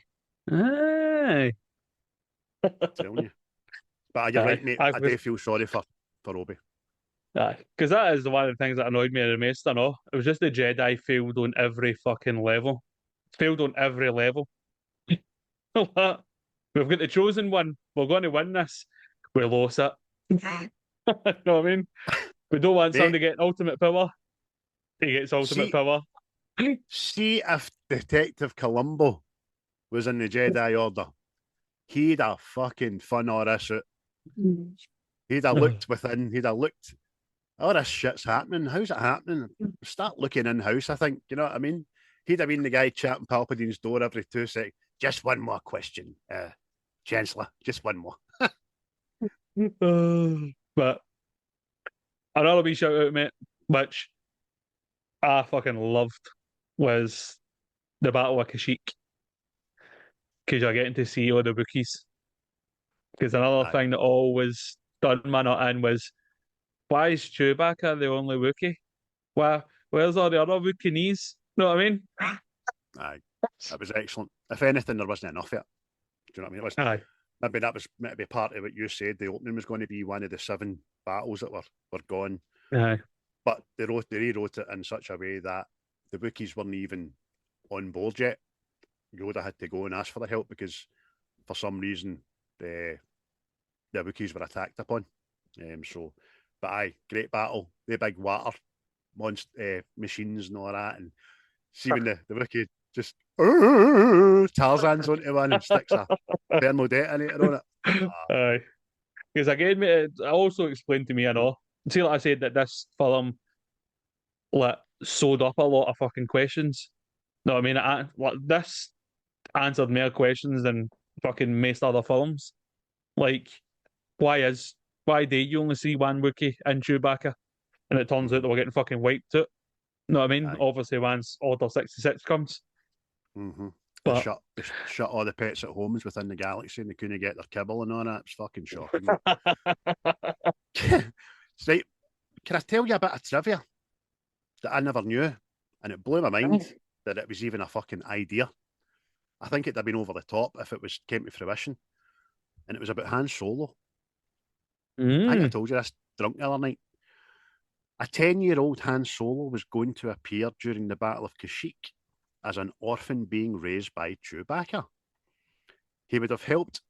Telling you. But you're right, mate. I do feel sorry for Obi. Aye, because that is one of the things that annoyed me the most. I know it was just the Jedi failed on every fucking level. Failed on every level. We've got the chosen one. We're going to win this. We lost it. You know what I mean? We don't want somebody to get ultimate power. He gets ultimate power. See if Detective Columbo was in the Jedi Order, he'd have fucking fun all this out. He'd have looked within. He'd have looked. Oh, this shit's happening. How's it happening? Start looking in-house, I think. You know what I mean? He'd have been the guy chapping Palpatine's door every 2 seconds. Just one more question, Chancellor. Just one more. But another wee shout out, mate, which I fucking loved, was the Battle of Kashyyyk. Because you're getting to see all the Wookiees. Because another thing that always done my nut in was, why is Chewbacca the only Wookiee? Where's all the other Wookiees? Know what I mean? Aye, that was excellent. If anything, there wasn't enough of it. Do you know what I mean? Maybe that was meant to be part of what you said. The opening was going to be one of the 7 battles that were gone. Aye. But they rewrote it in such a way that the Wookiees weren't even on board yet. Yoda had to go and ask for the help because for some reason the Wookiees were attacked upon. But aye, great battle. The big water machines and all that. And see when the Wookiee just Tarzan's onto one and sticks a thermal detonator on it. Aye. Because again, mate, it also explained to me, I know. See, like I said, that this film sewed up a lot of fucking questions. No, I mean, this answered more questions than fucking most other films. Like, why do you only see one Wookiee in Chewbacca? And it turns out that we're getting fucking wiped out. You know what I mean? Aye. Obviously, once Order 66 comes. Mm-hmm. But they shut all the pets at homes within the galaxy and they couldn't get their kibble and all that. It's fucking shocking. Right, can I tell you a bit of trivia that I never knew? And it blew my mind that it was even a fucking idea. I think it'd have been over the top if it came to fruition. And it was about Han Solo. I think I told you this drunk the other night. A 10-year-old Han Solo was going to appear during the Battle of Kashyyyk as an orphan being raised by Chewbacca. He would have helped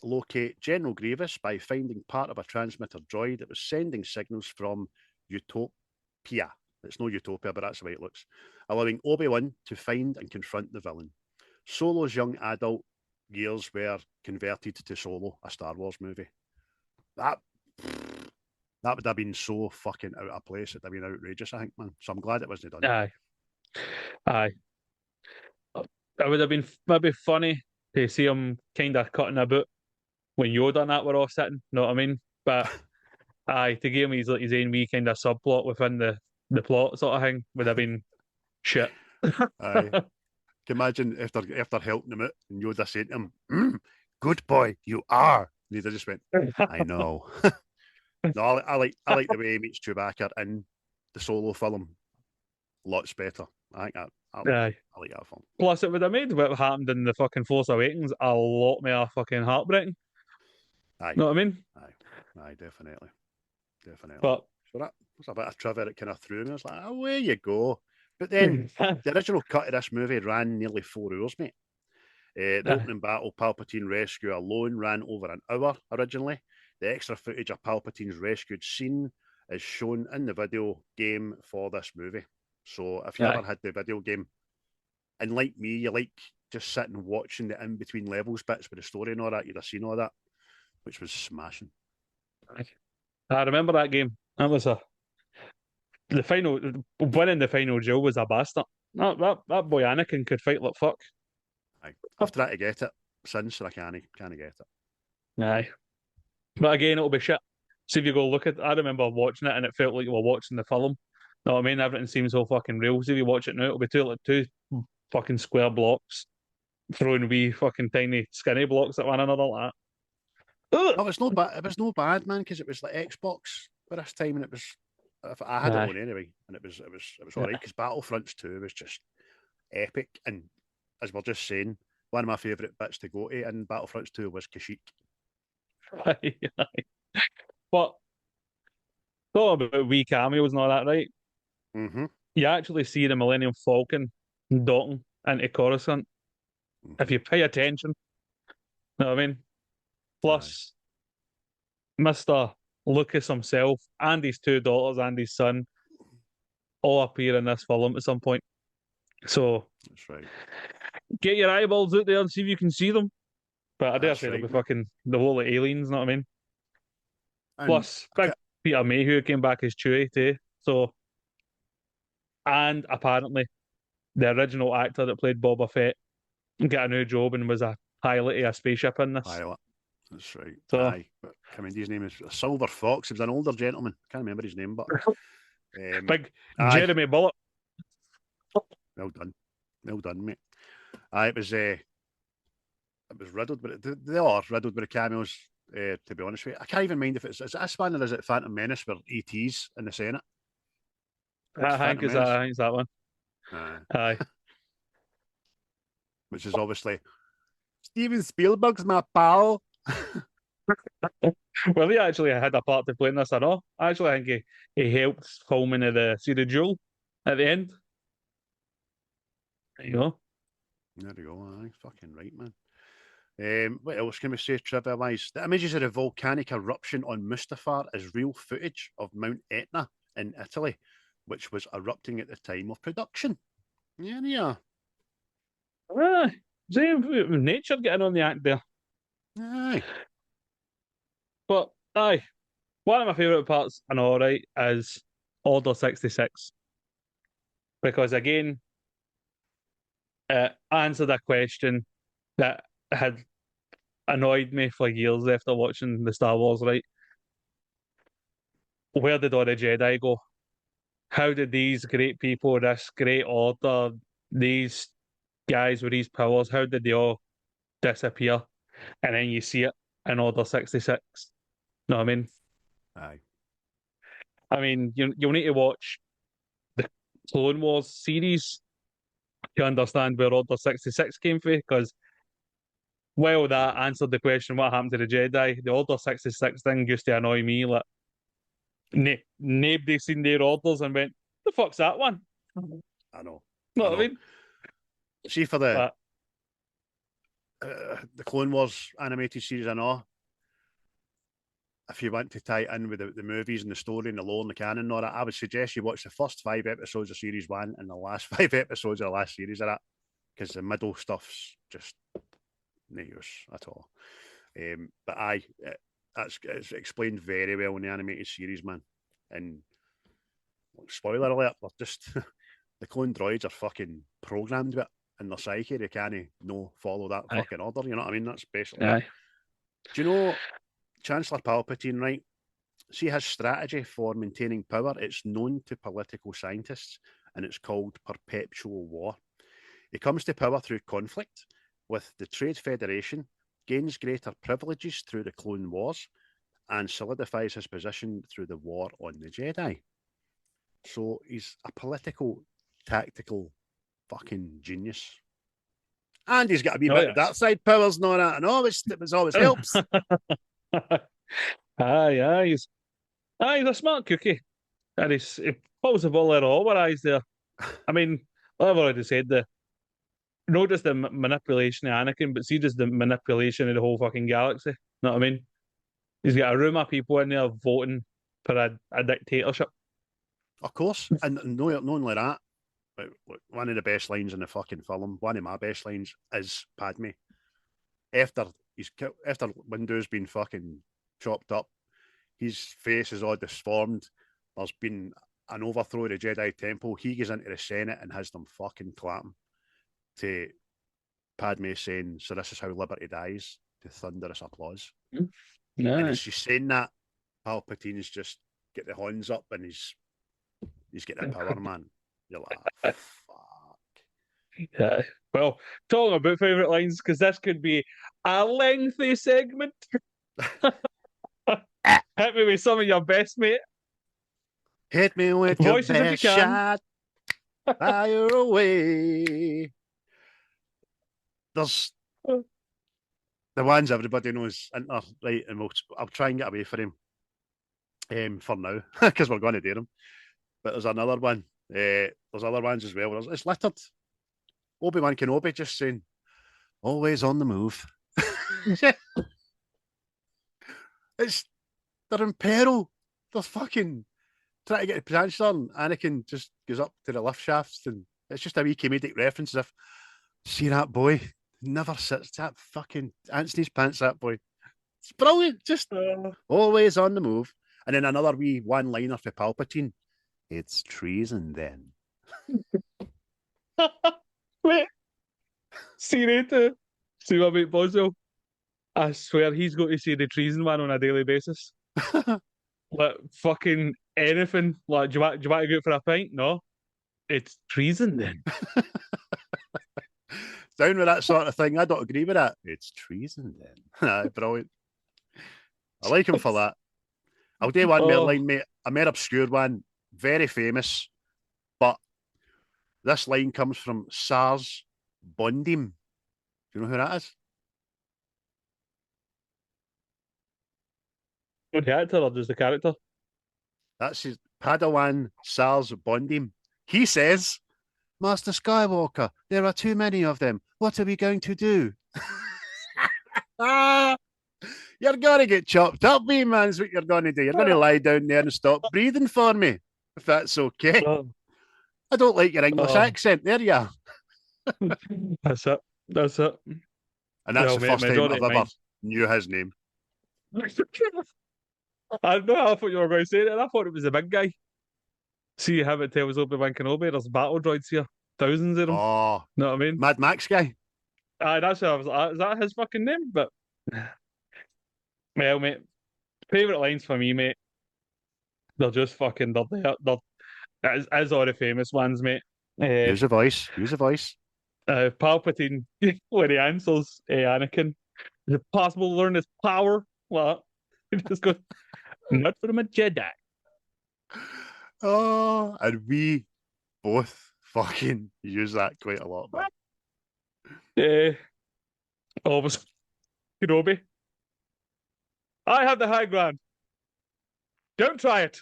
locate General Grievous by finding part of a transmitter droid that was sending signals from Utopia. It's no Utopia, but that's the way it looks. Allowing Obi-Wan to find and confront the villain. Solo's young adult years were converted to Solo, a Star Wars movie. That That would have been so fucking out of place. It'd have been outrageous, I think, man. So I'm glad it wasn't done. Aye. Aye. It would have been maybe funny to see him kind of cutting a bit when Yoda and that were all sitting, know what I mean? But aye, to give him his own wee kind of subplot within the plot sort of thing would have been shit. Aye. Can you imagine if they're helping him out and Yoda saying to him, good boy, you are. And he just went, I know. No, I like the way he meets Chewbacca in the Solo film. Lots better. I think I like that film. Plus, it would have made what happened in the fucking Force Awakens a lot more fucking heartbreaking. Aye. Know what I mean? Aye, definitely. But so that was a bit of trivia that kind of threw me. I was like, away you go. But then the original cut of this movie ran nearly 4 hours, mate. The opening battle, Palpatine rescue alone, ran over an hour originally. The extra footage of Palpatine's rescued scene is shown in the video game for this movie. So if you ever had the video game, and like me, you like just sitting watching the in-between levels bits with the story and all that, you'd have seen all that, which was smashing. I remember that game. That was winning the final duel was a bastard. That boy Anakin could fight like fuck. I've tried to get it since, and I can't get it. Aye. But again, it'll be shit. See if you go look at I remember watching it and it felt like you were watching the film. Know what I mean? Everything seems so fucking real. See if you watch it now, it'll be two fucking square blocks throwing wee fucking tiny skinny blocks at one another like that. Oh, it was no bad, man, because it was like Xbox by this time, and it was. I had it on anyway, and it was alright because Battlefronts 2 was just epic, and as we're just saying, one of my favourite bits to go to in Battlefronts 2 was Kashyyyk. But thought about wee cameos and all that, right? Mm-hmm. You actually see the Millennium Falcon docking into Coruscant if you pay attention. Know what I mean? Plus, Mr. Lucas himself and his 2 daughters and his son all appear in this film at some point. So that's right. Get your eyeballs out there and see if you can see them. But I dare say they'll be fucking the whole of aliens, know what I mean? And plus, big Peter Mayhew came back as Chewie too. So, and apparently, the original actor that played Boba Fett got a new job and was a pilot of a spaceship in this. Pilot. That's right. So, I mean, his name is Silver Fox. He was an older gentleman. Can't remember his name, but big Jeremy Bullock. Well done, mate. It was riddled, but they are riddled with the cameos. To be honest with you, I can't even mind if it's this one or is it Phantom Menace where ET's in the Senate. I think it's that one. Aye. Which is obviously Steven Spielberg's my pal. Well, he actually had a part to play in this at all. Actually, I think he helped filming of the duel at the end. There you go. There you go. Aye, fucking right, man. What else can we say trivia-wise? The images of the volcanic eruption on Mustafar is real footage of Mount Etna in Italy, which was erupting at the time of production. Yeah. See, nature getting on the act there. Aye. But, one of my favourite parts, and all right, is Order 66. Because, again, it answered a question that had annoyed me for years after watching the Star Wars, right? Where did all the Jedi go? How did these great people, this great order, these guys with these powers, how did they all disappear? And then you see it in Order 66. Know what I mean? Aye. I mean, you'll need to watch the Clone Wars series to understand where Order 66 came from, because while that answered the question, what happened to the Jedi, the Order 66 thing used to annoy me. Like, nobody seen their orders and went, the fuck's that one? I know. What I mean? See, for the Clone Wars animated series, I know, if you want to tie it in with the movies and the story and the lore and the canon and all that, I would suggest you watch the first 5 episodes of Series 1 and the last 5 episodes of the last series of that, because the middle stuff's just no use at all. But it's explained very well in the animated series, man. And spoiler alert, they're just the clone droids are fucking programmed with it in their psyche. They can't no follow that Aye. fucking order. You know what I mean? That's basically. Aye. Do you know Chancellor Palpatine, right? See his strategy for maintaining power, it's known to political scientists and it's called perpetual war. He comes to power through conflict with the Trade Federation, gains greater privileges through the Clone Wars, and solidifies his position through the War on the Jedi. So he's a political, tactical fucking genius. And he's got a wee bit of dark side powers and all that, and it always helps. Aye, he's a smart cookie. And he pulls the ball there all over eyes there. I mean, I've already said not just the manipulation of Anakin, but see just the manipulation of the whole fucking galaxy. Know what I mean? He's got a room of people in there voting for a dictatorship. Of course. And not only that, but one of the best lines in the fucking film, one of my best lines is Padme. After Windu's been fucking chopped up, his face is all disformed. There's been an overthrow of the Jedi Temple. He goes into the Senate and has them fucking clapping to Padme saying, "So this is how liberty dies," to thunderous applause. No. And as she's saying that, Palpatine's just get the horns up and he's getting the power, man. You're like, fuck. Yeah. Well, talking about favourite lines, because this could be a lengthy segment. Hit me with some of your best, mate. Hit me with Voices your if best you can. shot. Fire away. There's the ones everybody knows, right? And I'll try and get away from him for now, because we're going to do them. But there's another one. There's other ones as well. It's littered. Obi-Wan Kenobi just saying, "Always on the move." They're in peril. They're fucking trying to get the Chancellor, and Anakin just goes up to the lift shafts, and it's just a wee comedic reference as if, see that boy? Never sits that fucking Anthony's pants, that boy. It's brilliant. Just always on the move. And then another wee one-liner for Palpatine. It's treason then. Wait. See later. See my mate Boswell. I swear he's going to see the treason man on a daily basis. Like fucking anything. Like, do you want to go out for a pint? No. It's treason then. Down with that sort of thing. I don't agree with that. It's treason then. Brilliant. I like him for that. I'll do one more line, mate. A more obscure one. Very famous. But this line comes from Sars Bondim. Do you know who that is? The actor or just the character? That's his Padawan Sars Bondim. He says, "Master Skywalker, there are too many of them. What are we going to do?" You're going to get chopped up, me, man, is what you're going to do. You're going to lie down there and stop breathing for me, if that's okay. I don't like your English accent. There you are. That's it. That's it. And that's the first time I've ever knew his name. I know. I thought you were going to say that. I thought it was the big guy. See how it tells Obi-Wan Kenobi. There's battle droids here. Thousands of them. Oh. Know what I mean? Mad Max guy. That's what I was like. Is that his fucking name? But well, mate. Favourite lines for me, mate. They're just fucking they're as all the famous ones, mate. Use a voice. Use a voice. Palpatine when he answers Anakin. Is it possible to learn his power? Well, he just goes, "Not from a Jedi." Oh, and we both fucking use that quite a lot, man. Almost Kenobi. I have the high ground. Don't try it.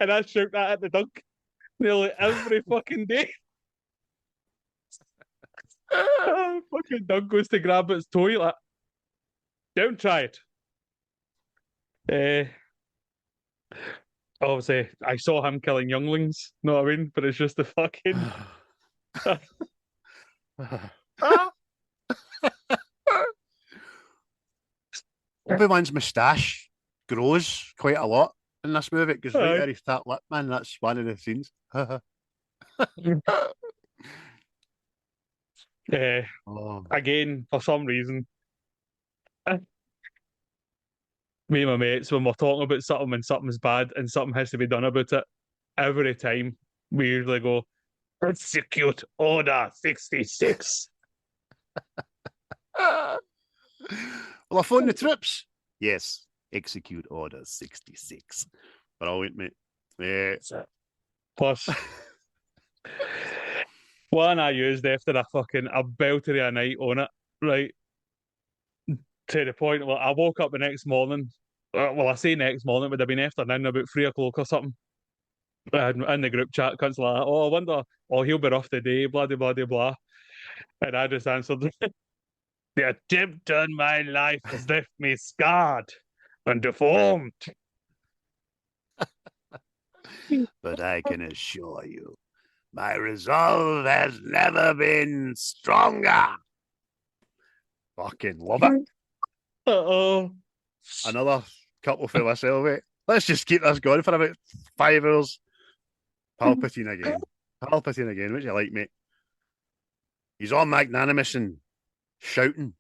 And I shout that at the dunk nearly every fucking day. Fucking dunk goes to grab its toy like, don't try it. Obviously, I saw him killing younglings, know what I mean? But it's just the fucking. Obi-Wan's moustache grows quite a lot in this movie. It goes right Aye. out his top lip, man. That's one of the scenes. Oh. Again, for some reason, me and my mates, when we're talking about something and something's bad and something has to be done about it, every time we usually go, execute order 66. Well, I phoned the troops. Yes, execute order 66. Brilliant, mate. Yeah. Plus, one I used after a belter of a night on it, right? To the point where I woke up the next morning. Well, I say next morning, it would have been afternoon, about 3 o'clock or something. And in the group chat, cunts like, oh, I wonder, oh, he'll be off today, blah, blah, blah, blah. And I just answered, the attempt on my life has left me scarred and deformed. But I can assure you, my resolve has never been stronger. Fucking love it. Uh-oh. Another couple for myself, mate. Let's just keep this going for about 5 hours. Palpatine again. Palpatine again. What do you like, mate? He's all magnanimous and shouting.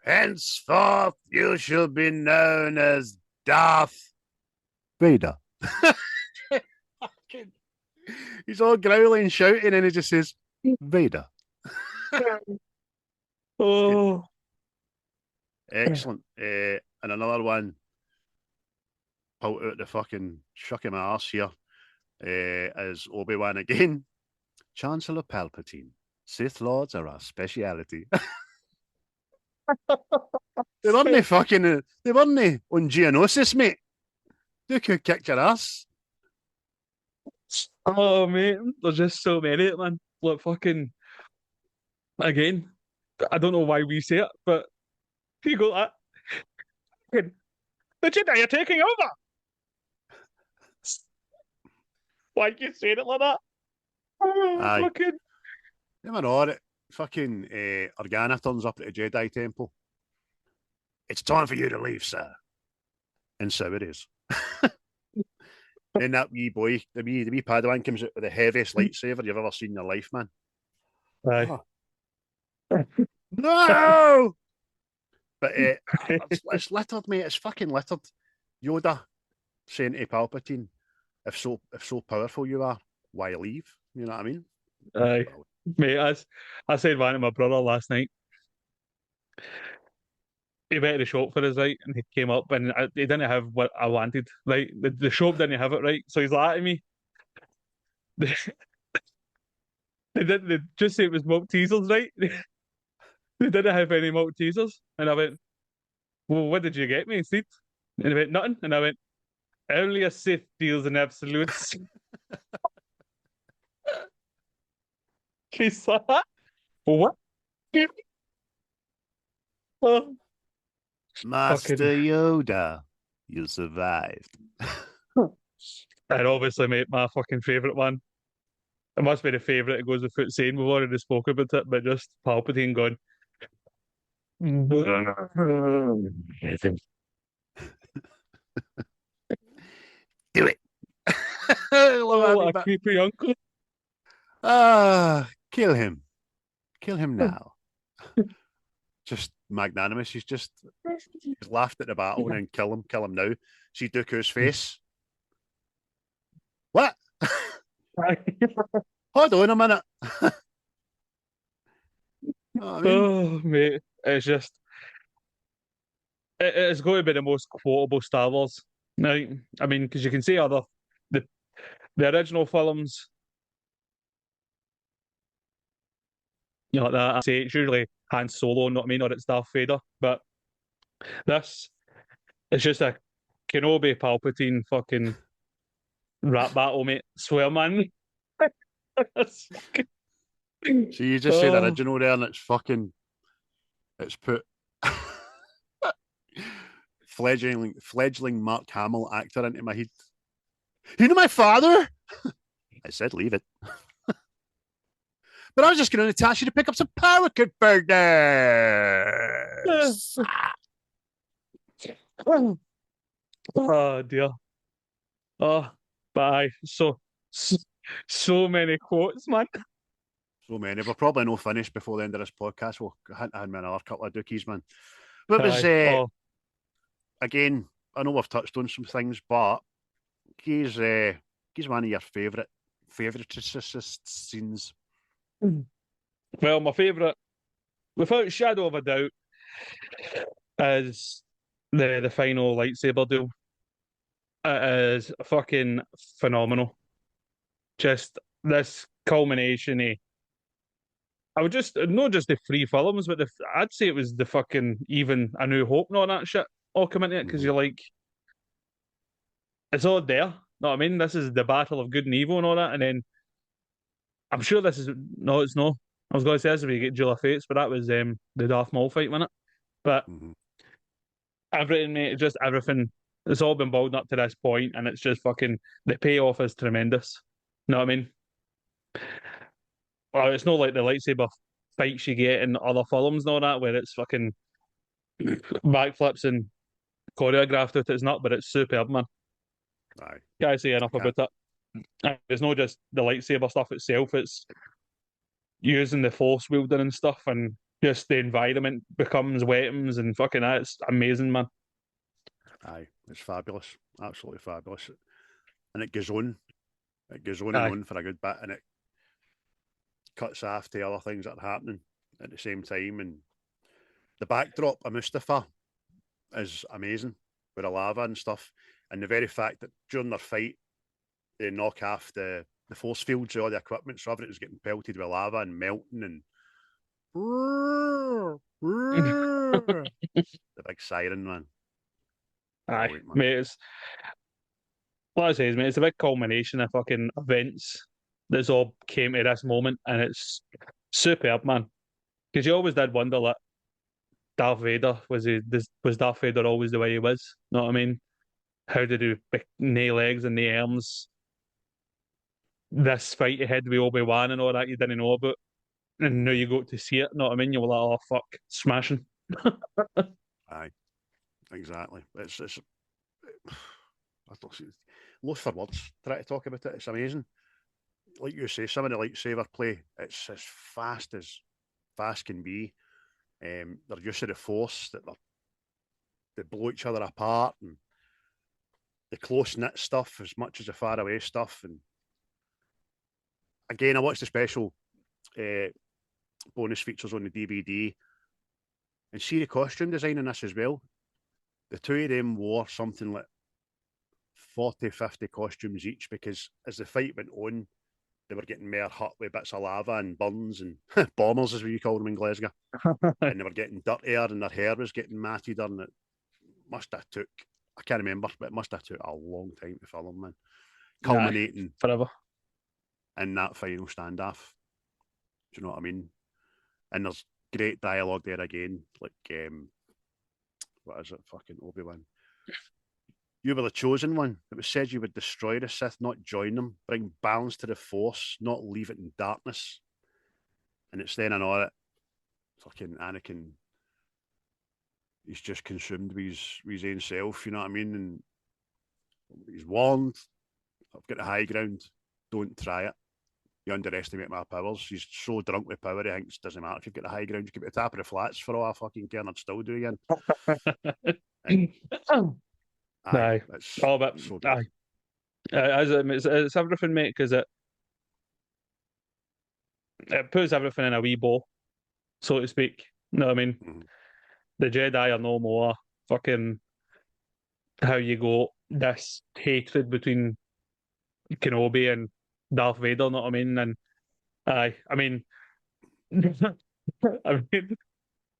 Henceforth, you shall be known as Darth Vader. He's all growling and shouting, and he just says, Vader. Oh. Excellent. And another one, pulled out the fucking shuck of my arse here, is Obi-Wan again. Chancellor Palpatine. Sith Lords are our speciality. They weren't on Geonosis, mate. Dooku kicked your ass. Oh, mate, there's just so many, man. Like, again, I don't know why we say it, but you go that. The Jedi are taking over. Why you saying it like that? Oh, Aye. fucking. Never know it. Fucking Organa turns up at the Jedi Temple. It's time for you to leave, sir. And so it is. Then that wee boy, the wee Padawan comes out with the heaviest lightsaber you've ever seen in your life, man. Aye. Oh. No! But it's littered, mate. It's fucking littered. Yoda saying to Palpatine, if so powerful you are, why leave? You know what I mean? Aye. Mate, I said one to my brother last night. He went to the shop for us, right? And he came up and he didn't have what I wanted, right? The shop didn't have it, right? So he's like to me, they just say it was Maltesers, right? They didn't have any Maltesers. And I went, well, what did you get me, Steve? And he went, nothing. And I went, only a Sith deals in absolutes. She's like, what? Oh. Master Yoda, you survived. And obviously, mate, my fucking favourite one. It must be the favourite. It goes without saying. We've already spoke about it, but just Palpatine going. Do it. Oh, a creepy uncle. Kill him. Kill him now. Just magnanimous. He's laughed at the battle and then kill him now. See Dooku's face. What? Hold on a minute. I mean? Oh, mate, it's just it's going to be the most quotable Star Wars. Right? I mean, because you can see the original films, you know, like that. I say it's usually Han Solo, not me, or it's Darth Vader, but this it's just a Kenobi Palpatine fucking rap battle, mate. Swear, man. So you just said original there, and it's put fledgling Mark Hamill actor into my head. You know my father? I said leave it. But I was just going to Natasha to pick up some parakeet burgers. Oh dear. Oh, bye. So many quotes, man. So many. We're probably no finished before the end of this podcast. We'll hint me another couple of dookies, man. But it was, Aye. Oh, again, I know we've touched on some things, but he's one of your favourite scenes. well, my favourite, without shadow of a doubt, is the final lightsaber duel. It is fucking phenomenal. Just this culmination. I would just not just the three films, but I'd say it was the fucking even A New Hope and all that shit all come into it because you're like, it's all there. Know what I mean? This is the battle of good and evil and all that, and then I'm sure this is no, it's no. I was going to say this is where you get Duel of Fates, but that was the Darth Maul fight, wasn't it? But everything, mate, just everything. It's all been building up to this point, and it's just fucking the payoff is tremendous. Know what I mean? Well, it's not like the lightsaber fights you get in other films and all that, where it's fucking backflips and choreographed with it's not, but it's superb, man. Aye. Can't say enough about it. And it's not just the lightsaber stuff itself, it's using the force wielding and stuff, and just the environment becomes weapons and fucking that. It's amazing, man. Aye, it's fabulous. Absolutely fabulous. And it goes on. It goes on Aye. and on for a good bit, and it cuts off to other things that are happening at the same time. And the backdrop of Mustafa is amazing with the lava and stuff. And the very fact that during their fight, they knock off the force fields of all the equipment, so everything's getting pelted with lava and melting and the big siren, man. Aye, Brilliant, man. mate, it's what I say is, mate, it's a big culmination of fucking events that's all came to this moment, and it's superb, man. Because you always did wonder, like, Darth Vader was Darth Vader always the way he was? Know what I mean? How did he nail legs and the arms? This fight he had with Obi-Wan and all that you didn't know about, and now you got to see it. Know what I mean? You were like, oh fuck, smashing. Aye, exactly. It's I don't see lost for words try to talk about it. It's amazing. Like you say, some of the lightsaber play, it's as fast can be. They're used to the force that they blow each other apart, and the close knit stuff as much as the far away stuff. And again, I watched the special bonus features on the DVD, and see the costume design in this as well. The two of them wore something like 40, 50 costumes each, because as the fight went on, they were getting more hurt with bits of lava and burns and bombers, as we call them in Glasgow. And they were getting dirtier, and their hair was getting matted, and it must have took, I can't remember, but it must have took a long time to film, man. Culminating forever in that final standoff. Do you know what I mean? And there's great dialogue there again, like what is it, fucking Obi-Wan? You were the chosen one. It was said you would destroy the Sith, not join them, bring balance to the Force, not leave it in darkness. And it's then and all that fucking Anakin, he's just consumed with his own self, you know what I mean? And he's warned, I've got the high ground, don't try it. You underestimate my powers. He's so drunk with power, he thinks it doesn't matter if you've got the high ground, you keep at the top of the flats for all I fucking care, and I'd still do again. Aye, it's all but so aye. It's everything, mate, because it puts everything in a wee bowl, so to speak. You know what I mean? Mm-hmm. The Jedi are no more fucking how you go this hatred between Kenobi and Darth Vader. Know what I mean? And I mean, I mean,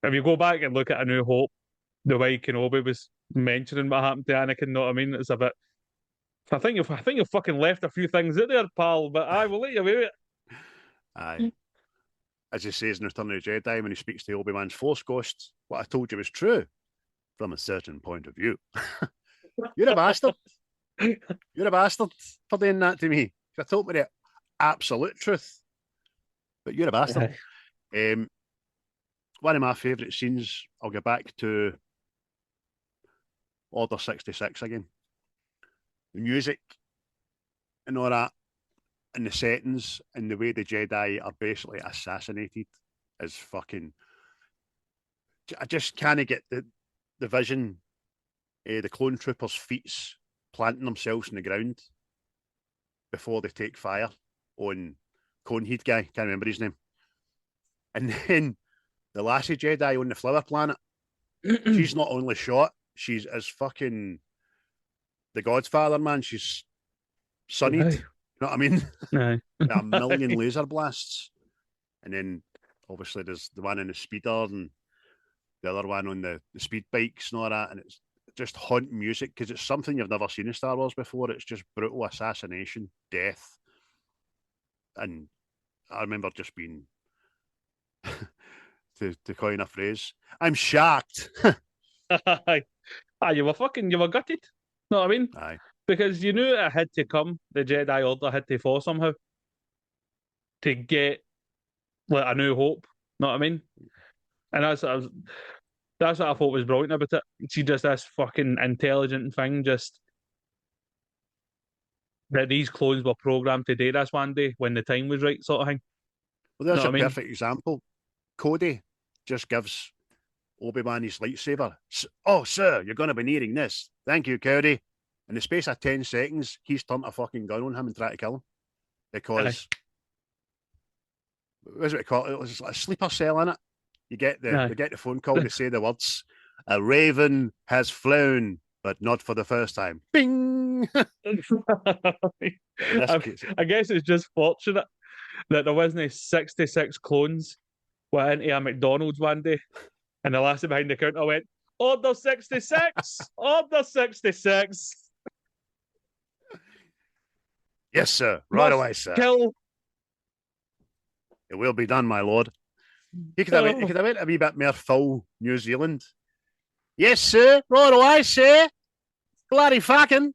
if you go back and look at A New Hope, the way Kenobi was mentioning what happened to Anakin, know what I mean? It's a bit. I think you've fucking left a few things out there, pal. But I will let you away with it. Aye. As he says in Return of the Jedi, when he speaks to Obi-Wan's Force Ghost, what I told you was true from a certain point of view. You're a bastard. You're a bastard for doing that to me. I told me the absolute truth, but you're a bastard. One of my favourite scenes, I'll go back to Order 66 again. The music and all that, and the settings, and the way the Jedi are basically assassinated is fucking... I just can't get the vision. The clone troopers' feet planting themselves in the ground before they take fire on Coneheed guy, can't remember his name. And then the lassie Jedi on the flower planet, she's not only shot, she's as fucking the Godfather, man. She's sunnied. Aye. You know what I mean? Aye. A million laser blasts. And then obviously there's the one in the speeder and the other one on the speed bikes and all that. And it's just haunting music because it's something you've never seen in Star Wars before. It's just brutal assassination, death. And I remember just being, to coin a phrase, I'm shocked. Aye. You were gutted. Know what I mean? Aye. Because you knew it had to come, the Jedi Order had to fall somehow to get like a new hope. Know what I mean? And that's what I thought was brilliant about it. See, just this fucking intelligent thing, just that these clones were programmed to do this one day when the time was right, sort of thing. Well, there's Know a what I mean? perfect example. Cody just gives Obi-Wan his lightsaber. Oh, sir, you're going to be needing this. Thank you, Cody. In the space of 10 seconds, he's turned a fucking gun on him and tried to kill him. Because, what was it called? It was like a sleeper cell in it. You get the phone call to say the words, a raven has flown, but not for the first time. Bing! I guess it's just fortunate that there wasn't 66 clones went into a McDonald's one day and the lassie behind the counter went, Order 66! Order 66! Yes, sir. Right away, sir. Kill. It will be done, my lord. He could have went a wee bit more full New Zealand. Yes, sir. Right away, sir. Bloody fucking.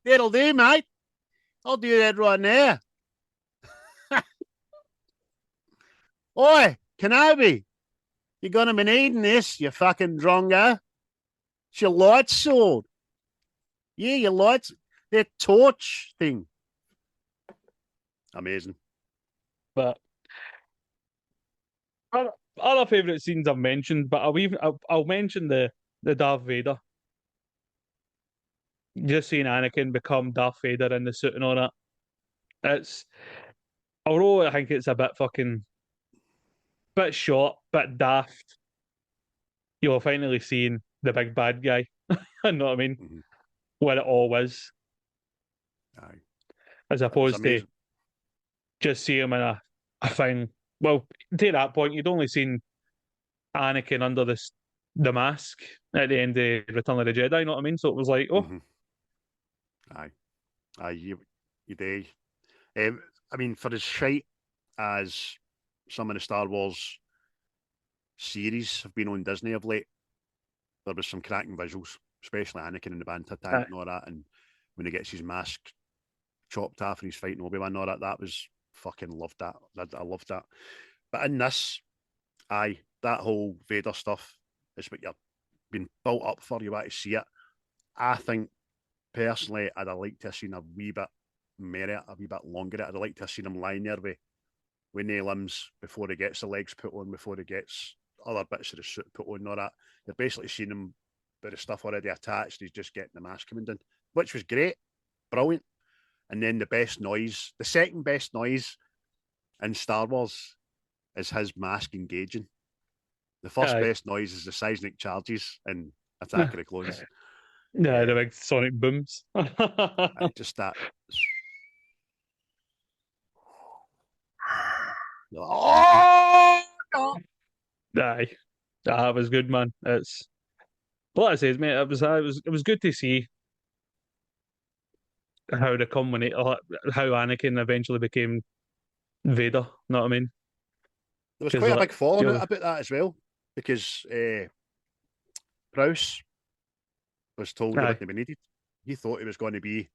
That'll do, mate. I'll do that right now. Oi, Kenobi. You're going to be needing this, you fucking drongo. It's your light sword. Yeah, your lights. That torch thing. Amazing. But other favourite scenes I've mentioned, but I'll mention the Darth Vader. Just seeing Anakin become Darth Vader in the suit and all that. Although I think it's a bit short, bit daft, you're finally seeing the big bad guy. You know what I mean? Mm-hmm. What it all was. Aye. As opposed to just see him in a thing. Well, to that point, you'd only seen Anakin under the mask at the end of Return of the Jedi, you know what I mean? So it was like, oh. Mm-hmm. Aye, you do. I mean, for as shite as some of the Star Wars series have been on Disney of late, there was some cracking visuals, especially Anakin in the Bantha tank and all that, and when he gets his mask chopped off and he's fighting Obi-Wan and all that, that was fucking loved that. I loved that. But in this, that whole Vader stuff is what you're being built up for. You want to see it. I think personally, I'd have liked to have seen a wee bit more, a wee bit longer. I'd have liked to have seen him lying there with no limbs before he gets the legs put on, before he gets other bits of the suit put on and all that. You're basically seeing him with the stuff already attached. He's just getting the mask coming down, which was great, brilliant. And then the second best noise in Star Wars is his mask engaging. The first best noise is the seismic charges in Attack of the Clones. Yeah, the big sonic booms. Just that. Oh, no. Aye, that was good, man. It's what I says, mate. It was good to see how how Anakin eventually became Vader. Know what I mean? There was quite a big fallout about that as well, because Prowse was told he wouldn't be needed. He thought he was going to be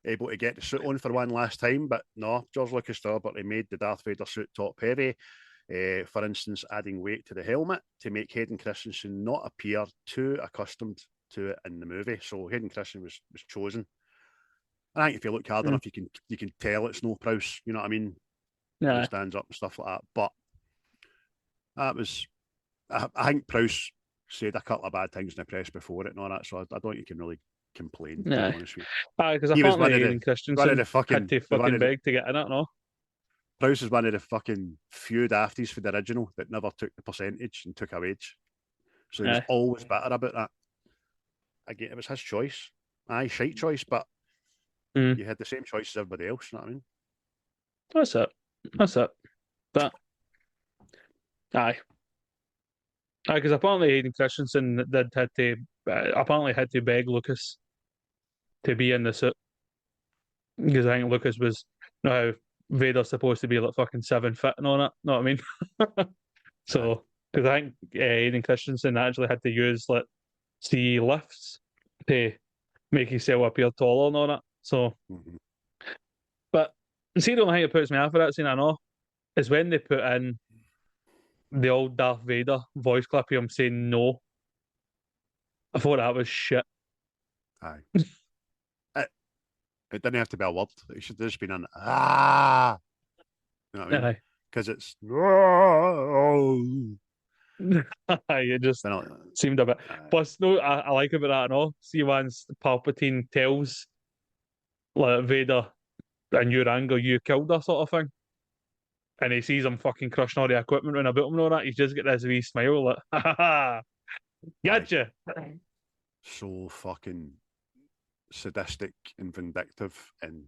able to get the suit on for one last time, but no, George Lucas deliberately made the Darth Vader suit top heavy. For instance, adding weight to the helmet to make Hayden Christensen not appear too accustomed to it in the movie. So Hayden Christensen was chosen. I think if you look hard enough, you can tell it's no Prowse. You know what I mean? Yeah. It stands up and stuff like that. But that was, I think Prowse said a couple of bad things in the press before it and all that. So I don't think you can really complain. To be honest with you. Because He was apparently Hayden Christensen had to fucking beg to get in it, no? Prowse is one of the fucking few dafties for the original that never took the percentage and took a wage. So he was always bitter about that. Again, it was his choice. Aye, shite choice, but you had the same choice as everybody else, you know what I mean? That's it. But, aye. Because apparently Hayden Christensen apparently had to beg Lucas to be in the suit. Because I think Lucas was, you know how Vader's supposed to be like fucking 7 foot and all that, know what I mean? So, because I think Hayden Christensen actually had to use like CE lifts to make himself appear taller and all that. So, but see, the only thing that puts me off of that scene I know is when they put in the old Darth Vader voice clip of him saying no. I thought that was shit. Aye. It didn't have to be a word. It should have just been an ah. You know what I mean? Because it's it just seemed a bit. Plus, no, I like about that and all. See, once Palpatine tells like Vader, in your anger, you killed her, sort of thing. And he sees him fucking crushing all the equipment around about him and all that. He's just got this wee smile, like, ha ha ha, gotcha. So fucking sadistic and vindictive, and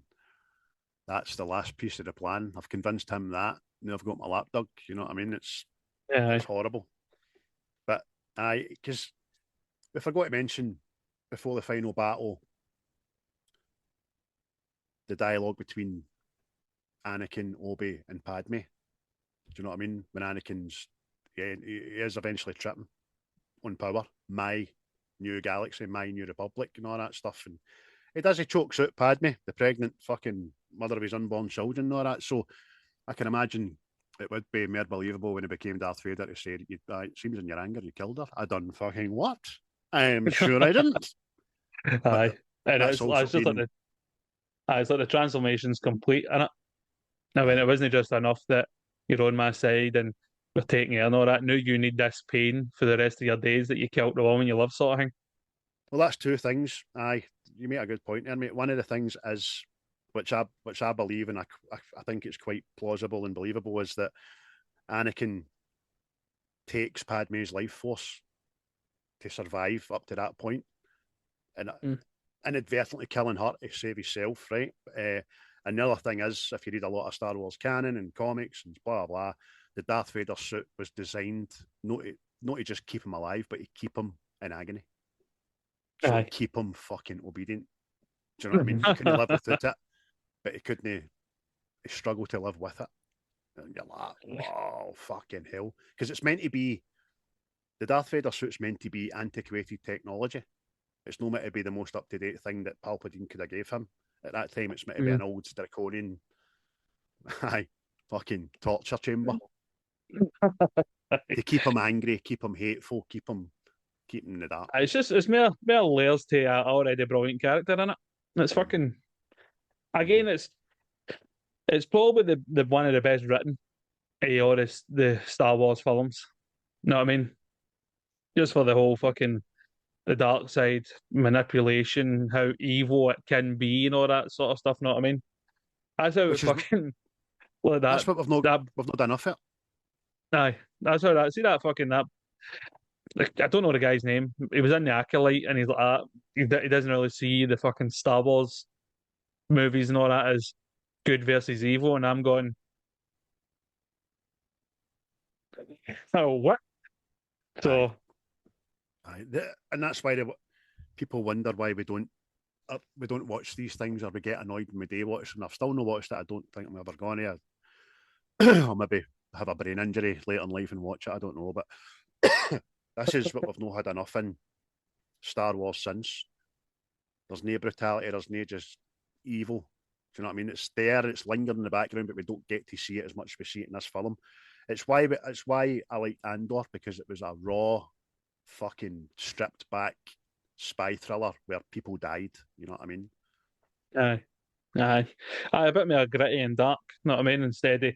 that's the last piece of the plan. I've convinced him that. Now I've got my lapdog. You know what I mean? It's horrible. But because we forgot to mention before the final battle, the dialogue between Anakin, Obi, and Padme. Do you know what I mean? When Anakin's, he is eventually tripping on power. My new galaxy, my new republic, and all that stuff. And he chokes out Padme, the pregnant fucking mother of his unborn children, and all that. So I can imagine it would be more believable when he became Darth Vader to say, it seems in your anger you killed her. I done fucking what? I'm sure I didn't. Aye. And it's just like it's like the transformation's complete, innit? I mean, it wasn't just enough that you're on my side and we're taking it and all that. Now you need this pain for the rest of your days that you killed the woman you love, sort of thing. Well, that's two things. Aye, you make a good point there, mate. One of the things is, which I believe, and I think it's quite plausible and believable, is that Anakin takes Padme's life force to survive up to that point, and inadvertently killing her to save himself, right? And the other thing is, if you read a lot of Star Wars canon and comics and blah, blah, blah, the Darth Vader suit was designed not to just keep him alive, but to keep him in agony. So keep him fucking obedient. Do you know what I mean? He couldn't live without it, but he couldn't struggle to live with it. And you're like, oh, fucking hell. Because it's meant to be, the Darth Vader suit's meant to be antiquated technology. It's not meant to be the most up-to-date thing that Palpatine could have gave him. At that time, it's meant to be an old draconian, fucking torture chamber. To keep him angry, keep him hateful, keep him in the dark. It's more layers to an already brilliant character, innit? It's fucking, again, it's probably the one of the best written or the Star Wars films. You know what I mean? Just for the whole fucking the dark side, manipulation, how evil it can be, and all that sort of stuff. You know what I mean? That's how it's fucking like that. That's what we've not done enough of it. Aye, that's how that. See that fucking that. Like, I don't know the guy's name. He was in the Acolyte, and he's like that. He doesn't really see the fucking Star Wars movies and all that as good versus evil, and I'm going, oh, what? So. And that's why people wonder why we don't watch these things, or we get annoyed when we do watch them. I've still not watched it. I don't think I'm ever going to. Or maybe have a brain injury later in life and watch it. I don't know, but this is what we've not had enough in Star Wars since. There's no brutality. There's no just evil. Do you know what I mean? It's there. It's lingering in the background, but we don't get to see it as much as we see it in this film. It's why I like Andor, because it was a raw, fucking stripped back spy thriller where people died. You know what I mean? Aye. Aye. Aye, a bit more gritty and dark, you know what I mean? Instead of,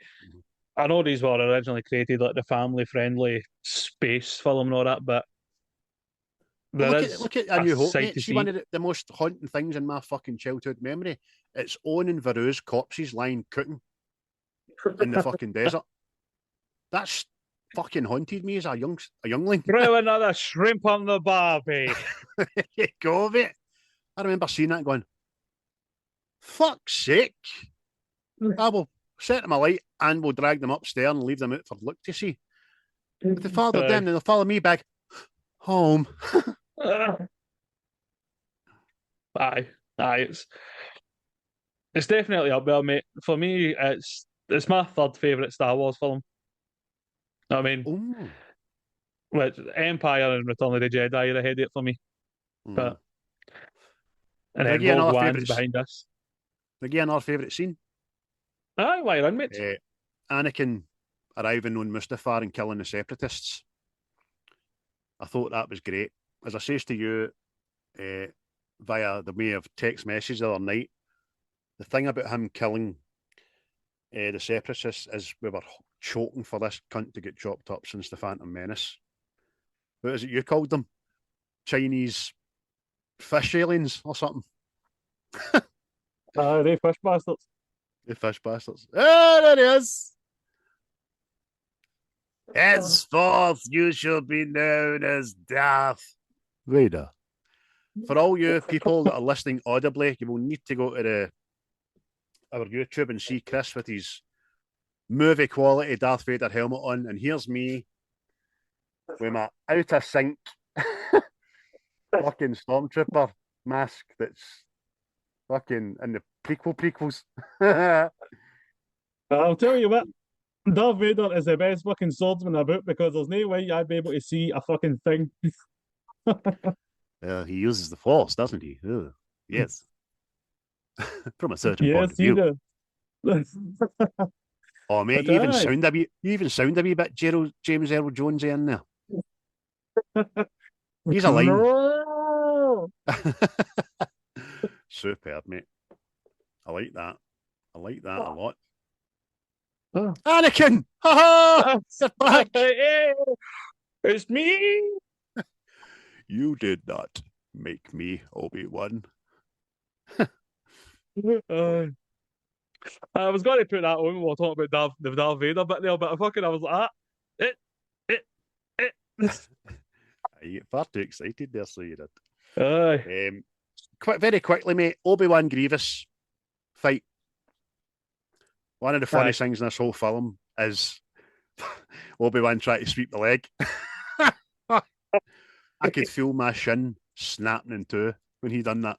I know these were originally created like the family-friendly space film and all that, but Well, there is look at A a New Hope, sight mate. to See, see. one of the most haunting things in my fucking childhood memory. It's Owen and Veru's corpses lying cooking in the fucking desert. That's fucking haunted me as a youngling. Throw another shrimp on the barbie. There you go, mate. I remember seeing that and going, fuck's sake. I will set them alight and we'll drag them upstairs and leave them out for look to see. If they follow them, then they'll follow me back home. Aye, it's definitely up there, mate. For me, it's my third favourite Star Wars film. I mean, Ooh. which Empire and Return of the Jedi are ahead of it for me. But and then Again, Rogue another One's favourite. behind us. Again, our favourite scene. Aye, why run, mate? Anakin arriving on Mustafar and killing the separatists. I thought that was great. As I says to you via the way of text message the other night, the thing about him killing the separatists is we were choking for this cunt to get chopped up since the Phantom Menace. What is it you called them? Chinese fish aliens or something? They fish bastards. The fish bastards. Oh, there it is. Henceforth you shall be known as Darth Vader. For all you people that are listening audibly, you will need to go to our YouTube and see Chris with his movie quality Darth Vader helmet on, and here's me with my out of sync fucking stormtrooper mask that's fucking in the prequels. I'll tell you what, Darth Vader is the best fucking swordsman about because there's no way I'd be able to see a fucking thing. He uses the Force, doesn't he? Yes. From a certain point Yes, of view. you do. Oh, mate, But you even aye. sound a wee bit James Earl Jones in there. He's a line. Superb, mate. I like that. I like that a lot. Oh. Anakin! Ha ha! You're back! Hey, it's me. You did not make me Obi-Wan. I was going to put that on when we were talking about the Darth Vader bit there, but I was like, You get far too excited there, so you did. Aye. Very quickly, mate. Obi-Wan Grievous fight. One of the funniest things in this whole film is Obi-Wan trying to sweep the leg. I could feel my shin snapping in two when he done that.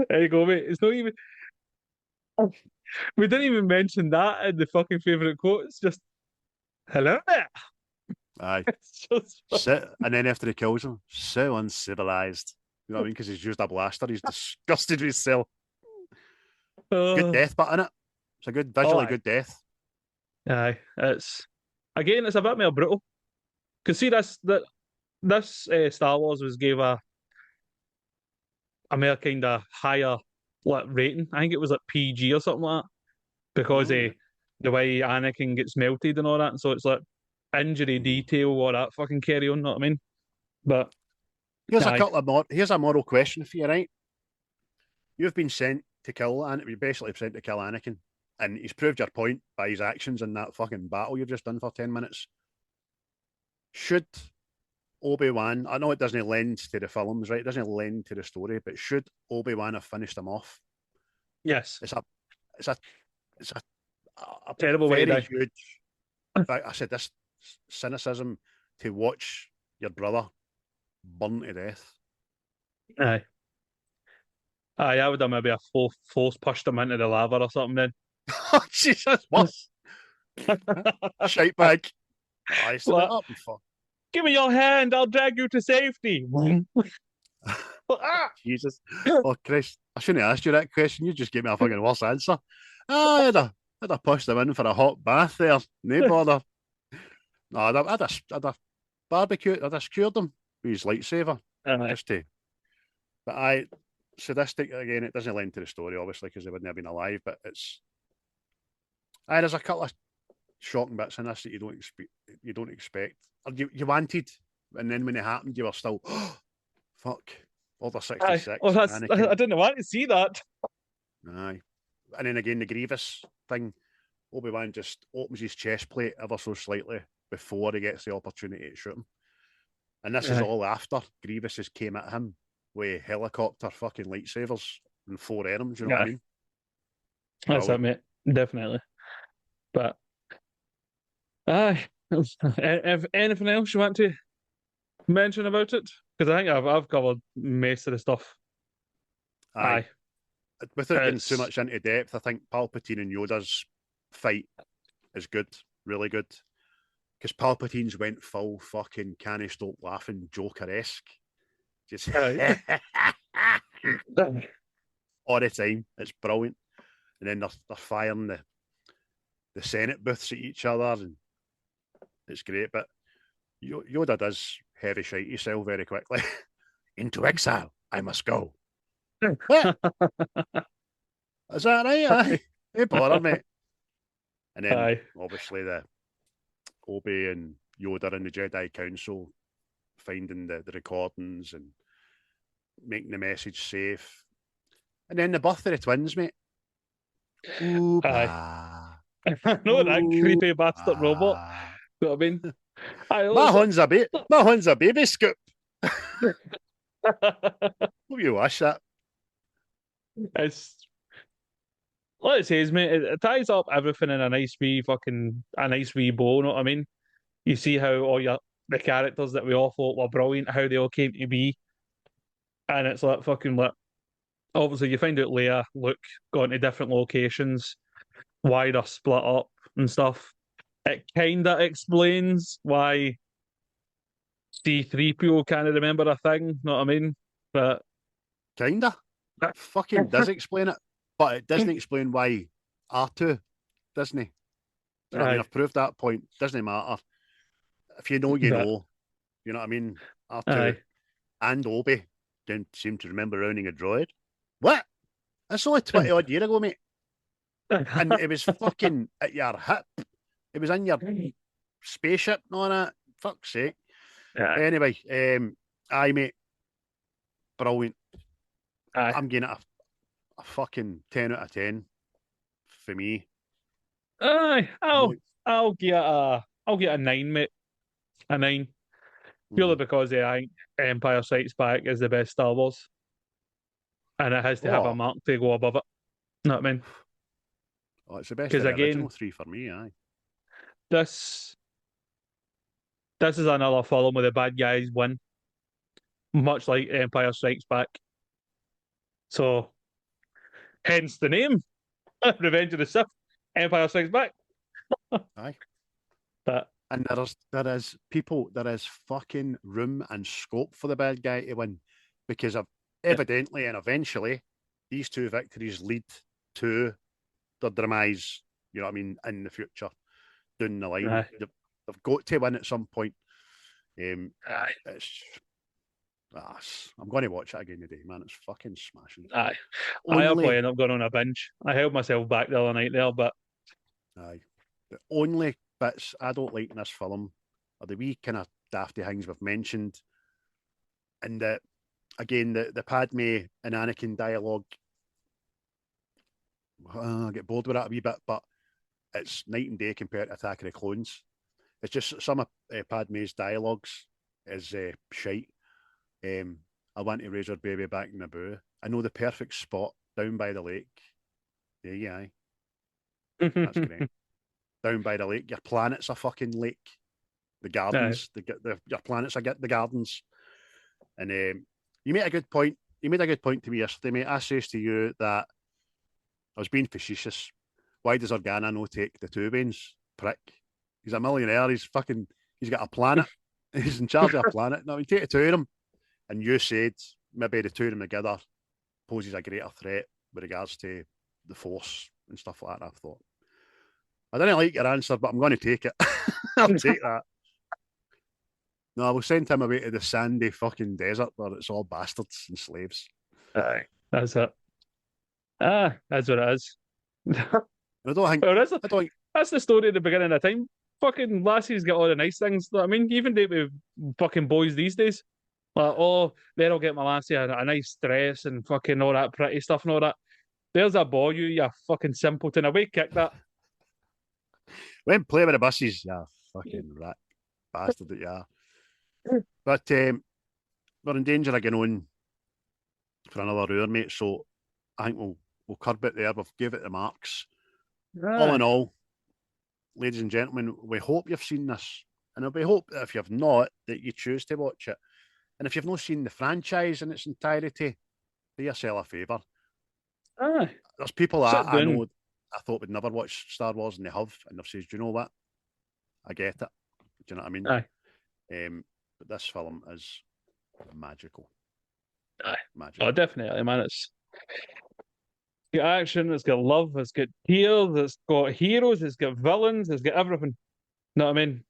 There you go, mate. It's not even. We didn't even mention that in the fucking favourite quote. It's just, hello there. Aye. It's just. And then after he kills him, so uncivilized. You know what I mean? Because he's used a blaster. He's disgusted with himself. Good death, but innit? It's a good, visually good death. Aye. It's a bit more brutal. Because see, this Star Wars was gave a more kind of higher rating. I think it was like PG or something like that. Because the way Anakin gets melted and all that. And so it's like injury detail, all that fucking carry on, know what I mean? But here's a moral question for you, right? You've been sent to kill Anakin. You're basically sent to kill Anakin. And he's proved your point by his actions in that fucking battle you've just done for 10 minutes. Should Obi-Wan, I know it doesn't lend to the films, right? It doesn't lend to the story, but should Obi-Wan have finished him off? yes. It's a Terrible way to die. huge. In fact, I said this cynicism to watch your brother burn to death. Aye. I would have maybe a force pushed him into the lava or something then. Oh, Jesus, what? Shite bag. I stood it up before. Give me your hand, I'll drag you to safety. Jesus. Oh, Christ. I shouldn't have asked you that question. You just gave me a fucking worse answer. I'd have pushed him in for a hot bath there. No bother. No, I'd have barbecued. I'd have skewered him with his lightsaber. just to. But sadistic again. It doesn't lend to the story, obviously, because they wouldn't have been alive. But there's a couple of shocking bits in this that you don't expect. Or you wanted, and then when it happened, you were still, fuck, Order 66. Well, I Anakin. didn't want to see that. Aye. And then again, the Grievous thing. Obi-Wan just opens his chest plate ever so slightly before he gets the opportunity to shoot him. And this is all after Grievous has came at him with helicopter fucking lightsabers and 4 arms, you know what I mean? That's it, mate. Definitely. But if anything else you want to mention about it? Because I think I've covered most of the stuff. Aye. Without getting too much into depth, I think Palpatine and Yoda's fight is good, really good. Because Palpatine's went full fucking can't stop laughing Joker-esque. Just all the time. It's brilliant. And then they're firing the Senate booths at each other, and it's great. But Yoda does heavy shite himself very quickly. Into exile, I must go. What? Is that right? Aye. Hey, bother, mate. And then obviously the Obi and Yoda and the Jedi Council finding the recordings and making the message safe. And then the birth of the twins, mate. Ooh, I know that creepy bastard robot. You know what I mean? My hun's a baby scoop. Hope you watch that. It's what it says, mate. It ties up everything in a nice wee bow. You know what I mean? You see how all the characters that we all thought were brilliant, how they all came to be, and it's like fucking like. Obviously, you find out Leia, Luke, going to different locations, why they're split up and stuff. It kind of explains why C-3PO can't remember a thing, know what I mean? But kinda. That fucking does explain it, but it doesn't explain why R2 doesn't. You know what I mean? I've proved that point. Doesn't matter. If you know, you know. You know what I mean? R2 and Obi don't seem to remember owning a droid. What? That's only 20 odd years ago, mate. And it was fucking at your hip. It was in your spaceship and all that. Fuck's sake. Anyway, mate. Brilliant. I'm getting it a fucking 10 out of 10 for me. I'll get a 9, mate. A 9. Purely because I think Empire Strikes Back is the best Star Wars. And it has to have a mark to go above it. Know what I mean? Oh, it's the best of the original 3 for me, aye. This is another film where the bad guys win. Much like Empire Strikes Back. So, hence the name. Revenge of the Sith. Empire Strikes Back. Aye. And there is fucking room and scope for the bad guy to win. Because evidently and eventually, these 2 victories lead to their demise, you know what I mean, in the future, down the line. They've got to win at some point. I'm going to watch it again today, man. It's fucking smashing. I probably end up going on a binge. I held myself back the other night there, but... The only bits I don't like in this film are the wee kind of dafty things we've mentioned. And again, the Padme and Anakin dialogue, I get bored with that a wee bit, but it's night and day compared to Attack of the Clones. It's just some of Padme's dialogues is shite. I want to raise her baby back in Naboo. I know the perfect spot down by the lake. There you are. That's great. Down by the lake. Your planet's a fucking lake. The gardens. Your planet's the gardens. And you made a good point. You made a good point to me yesterday, mate. I says to you that I was being facetious. Why does Organa no take the Tubanes? Prick. He's a millionaire. He's got a planet. He's in charge of a planet. No, you take the 2 of them. And you said maybe the 2 of them together poses a greater threat with regards to the Force and stuff like that. I thought. I didn't like your answer, but I'm going to take it. I'll take that. No, I will send him away to the sandy fucking desert where it's all bastards and slaves. Aye, that's it. That's what it is. I don't think. Well, I don't. that's the story at the beginning of time. Fucking lassies get all the nice things. I mean, even with fucking boys these days. Like, oh, then I'll get my lassie a nice dress and fucking all that pretty stuff and all that. There's a boy, you fucking simpleton. Away, kick that. When play with the buses, yeah, fucking rat bastard that you are. But we're in danger of getting on for another hour, mate. So I think we'll curb it there. We've gave it the marks. All in all, ladies and gentlemen, we hope you've seen this. And we hope that if you've not, that you choose to watch it. And if you've not seen the franchise in its entirety, do yourself a favour. There's people that I know I thought would never watch Star Wars and they have, and they've said, do you know what? I get it. Do you know what I mean? Aye. But this film is magical. Aye. Magical. Oh, definitely, man. It's got action, it's got love, it's got tears, it's got heroes, it's got villains, it's got everything. Know what I mean?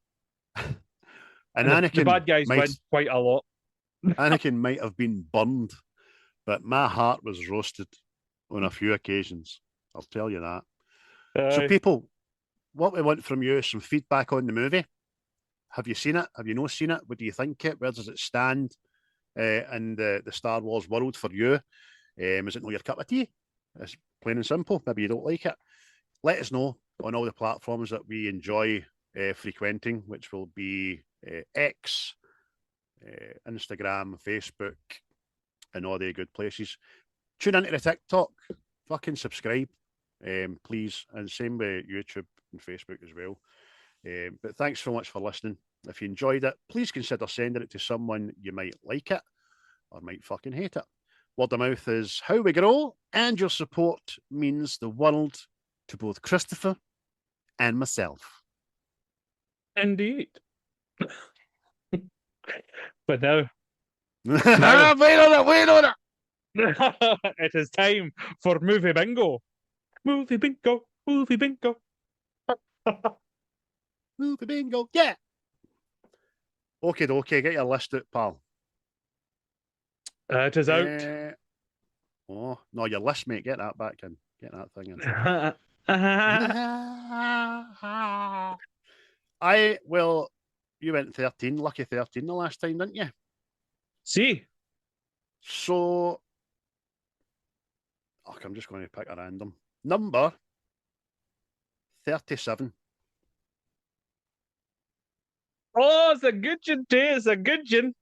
And Anakin, the bad guys might, win quite a lot. Anakin might have been burned, but my heart was roasted on a few occasions. I'll tell you that. So, people, what we want from you is some feedback on the movie. Have you seen it? Have you not seen it? What do you think it? Where does it stand in the Star Wars world for you? Is it not your cup of tea? It's plain and simple. Maybe you don't like it. Let us know on all the platforms that we enjoy frequenting, which will be X, Instagram, Facebook, and all the good places. Tune into the TikTok. Fucking subscribe, please. And same with YouTube and Facebook as well. But thanks so much for listening. If you enjoyed it, please consider sending it to someone you might like it or might fucking hate it. Word of mouth is how we grow, and your support means the world to both Christopher and myself. Indeed. But now, Wait on it. it is time for movie bingo. Movie bingo. Movie bingo. Movie bingo. Yeah. Okay, get your list out, pal. It is out. Oh, no, your list, mate. Get that back in. Get that thing in. You went 13, lucky 13 the last time, didn't you? See? So, I'm just going to pick a random number 37. Oh, it's a good one, too. It's a good one.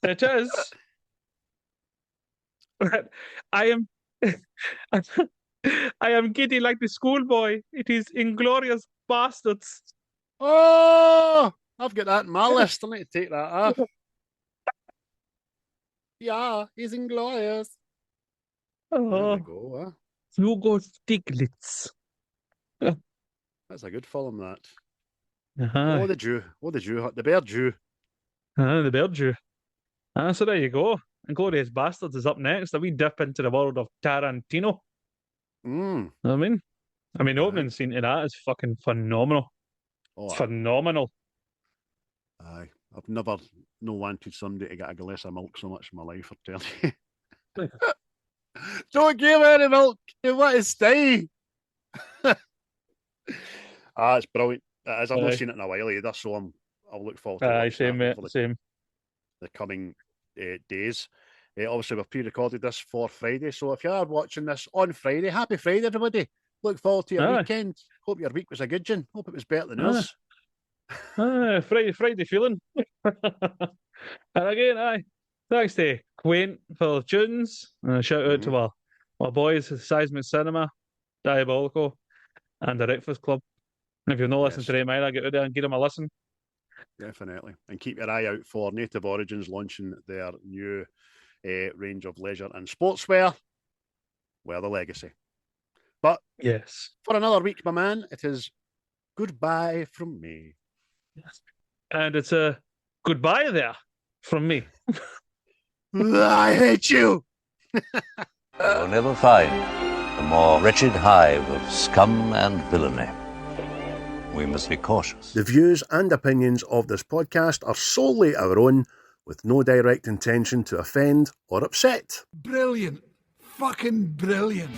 It is. I am giddy like the schoolboy. It is Inglorious Bastards. Oh, I've got that in my list. I need to take that off. Yeah, he's inglorious. There we go. Huh? Hugo Stiglitz. That's a good film, that. Uh-huh. Oh, the Jew. The bear Jew. The bear Jew. So there you go. Inglorious Bastards is up next. A wee dip into the world of Tarantino. Mm. Know what I mean? The opening scene to that is fucking phenomenal. Oh, phenomenal. Aye. I've never wanted somebody to get a glass of milk so much in my life, I tell you. Don't give any milk. You want to stay. It's brilliant. It is. I've not seen it in a while either, so I'll look forward to it. Same, mate. Same. The coming days. Obviously, we've pre-recorded this for Friday, so if you are watching this on Friday, happy Friday, everybody. Look forward to your weekend. Hope your week was a good one. Hope it was better than yours. Friday feeling. And again, thanks to Quaint for the tunes. Shout out to our boys at Seismic Cinema, Diabolical, and the Breakfast Club. And if you've not listened to them either, get out there and give them a listen. Definitely. And keep your eye out for Native Origins launching their new range of leisure and sportswear. Wear the legacy. But yes, for another week, my man, it is goodbye from me. Yes. And it's a goodbye there from me. I hate you. You'll never find a more wretched hive of scum and villainy. We must be cautious. The views and opinions of this podcast are solely our own, with no direct intention to offend or upset. Brilliant. Fucking brilliant.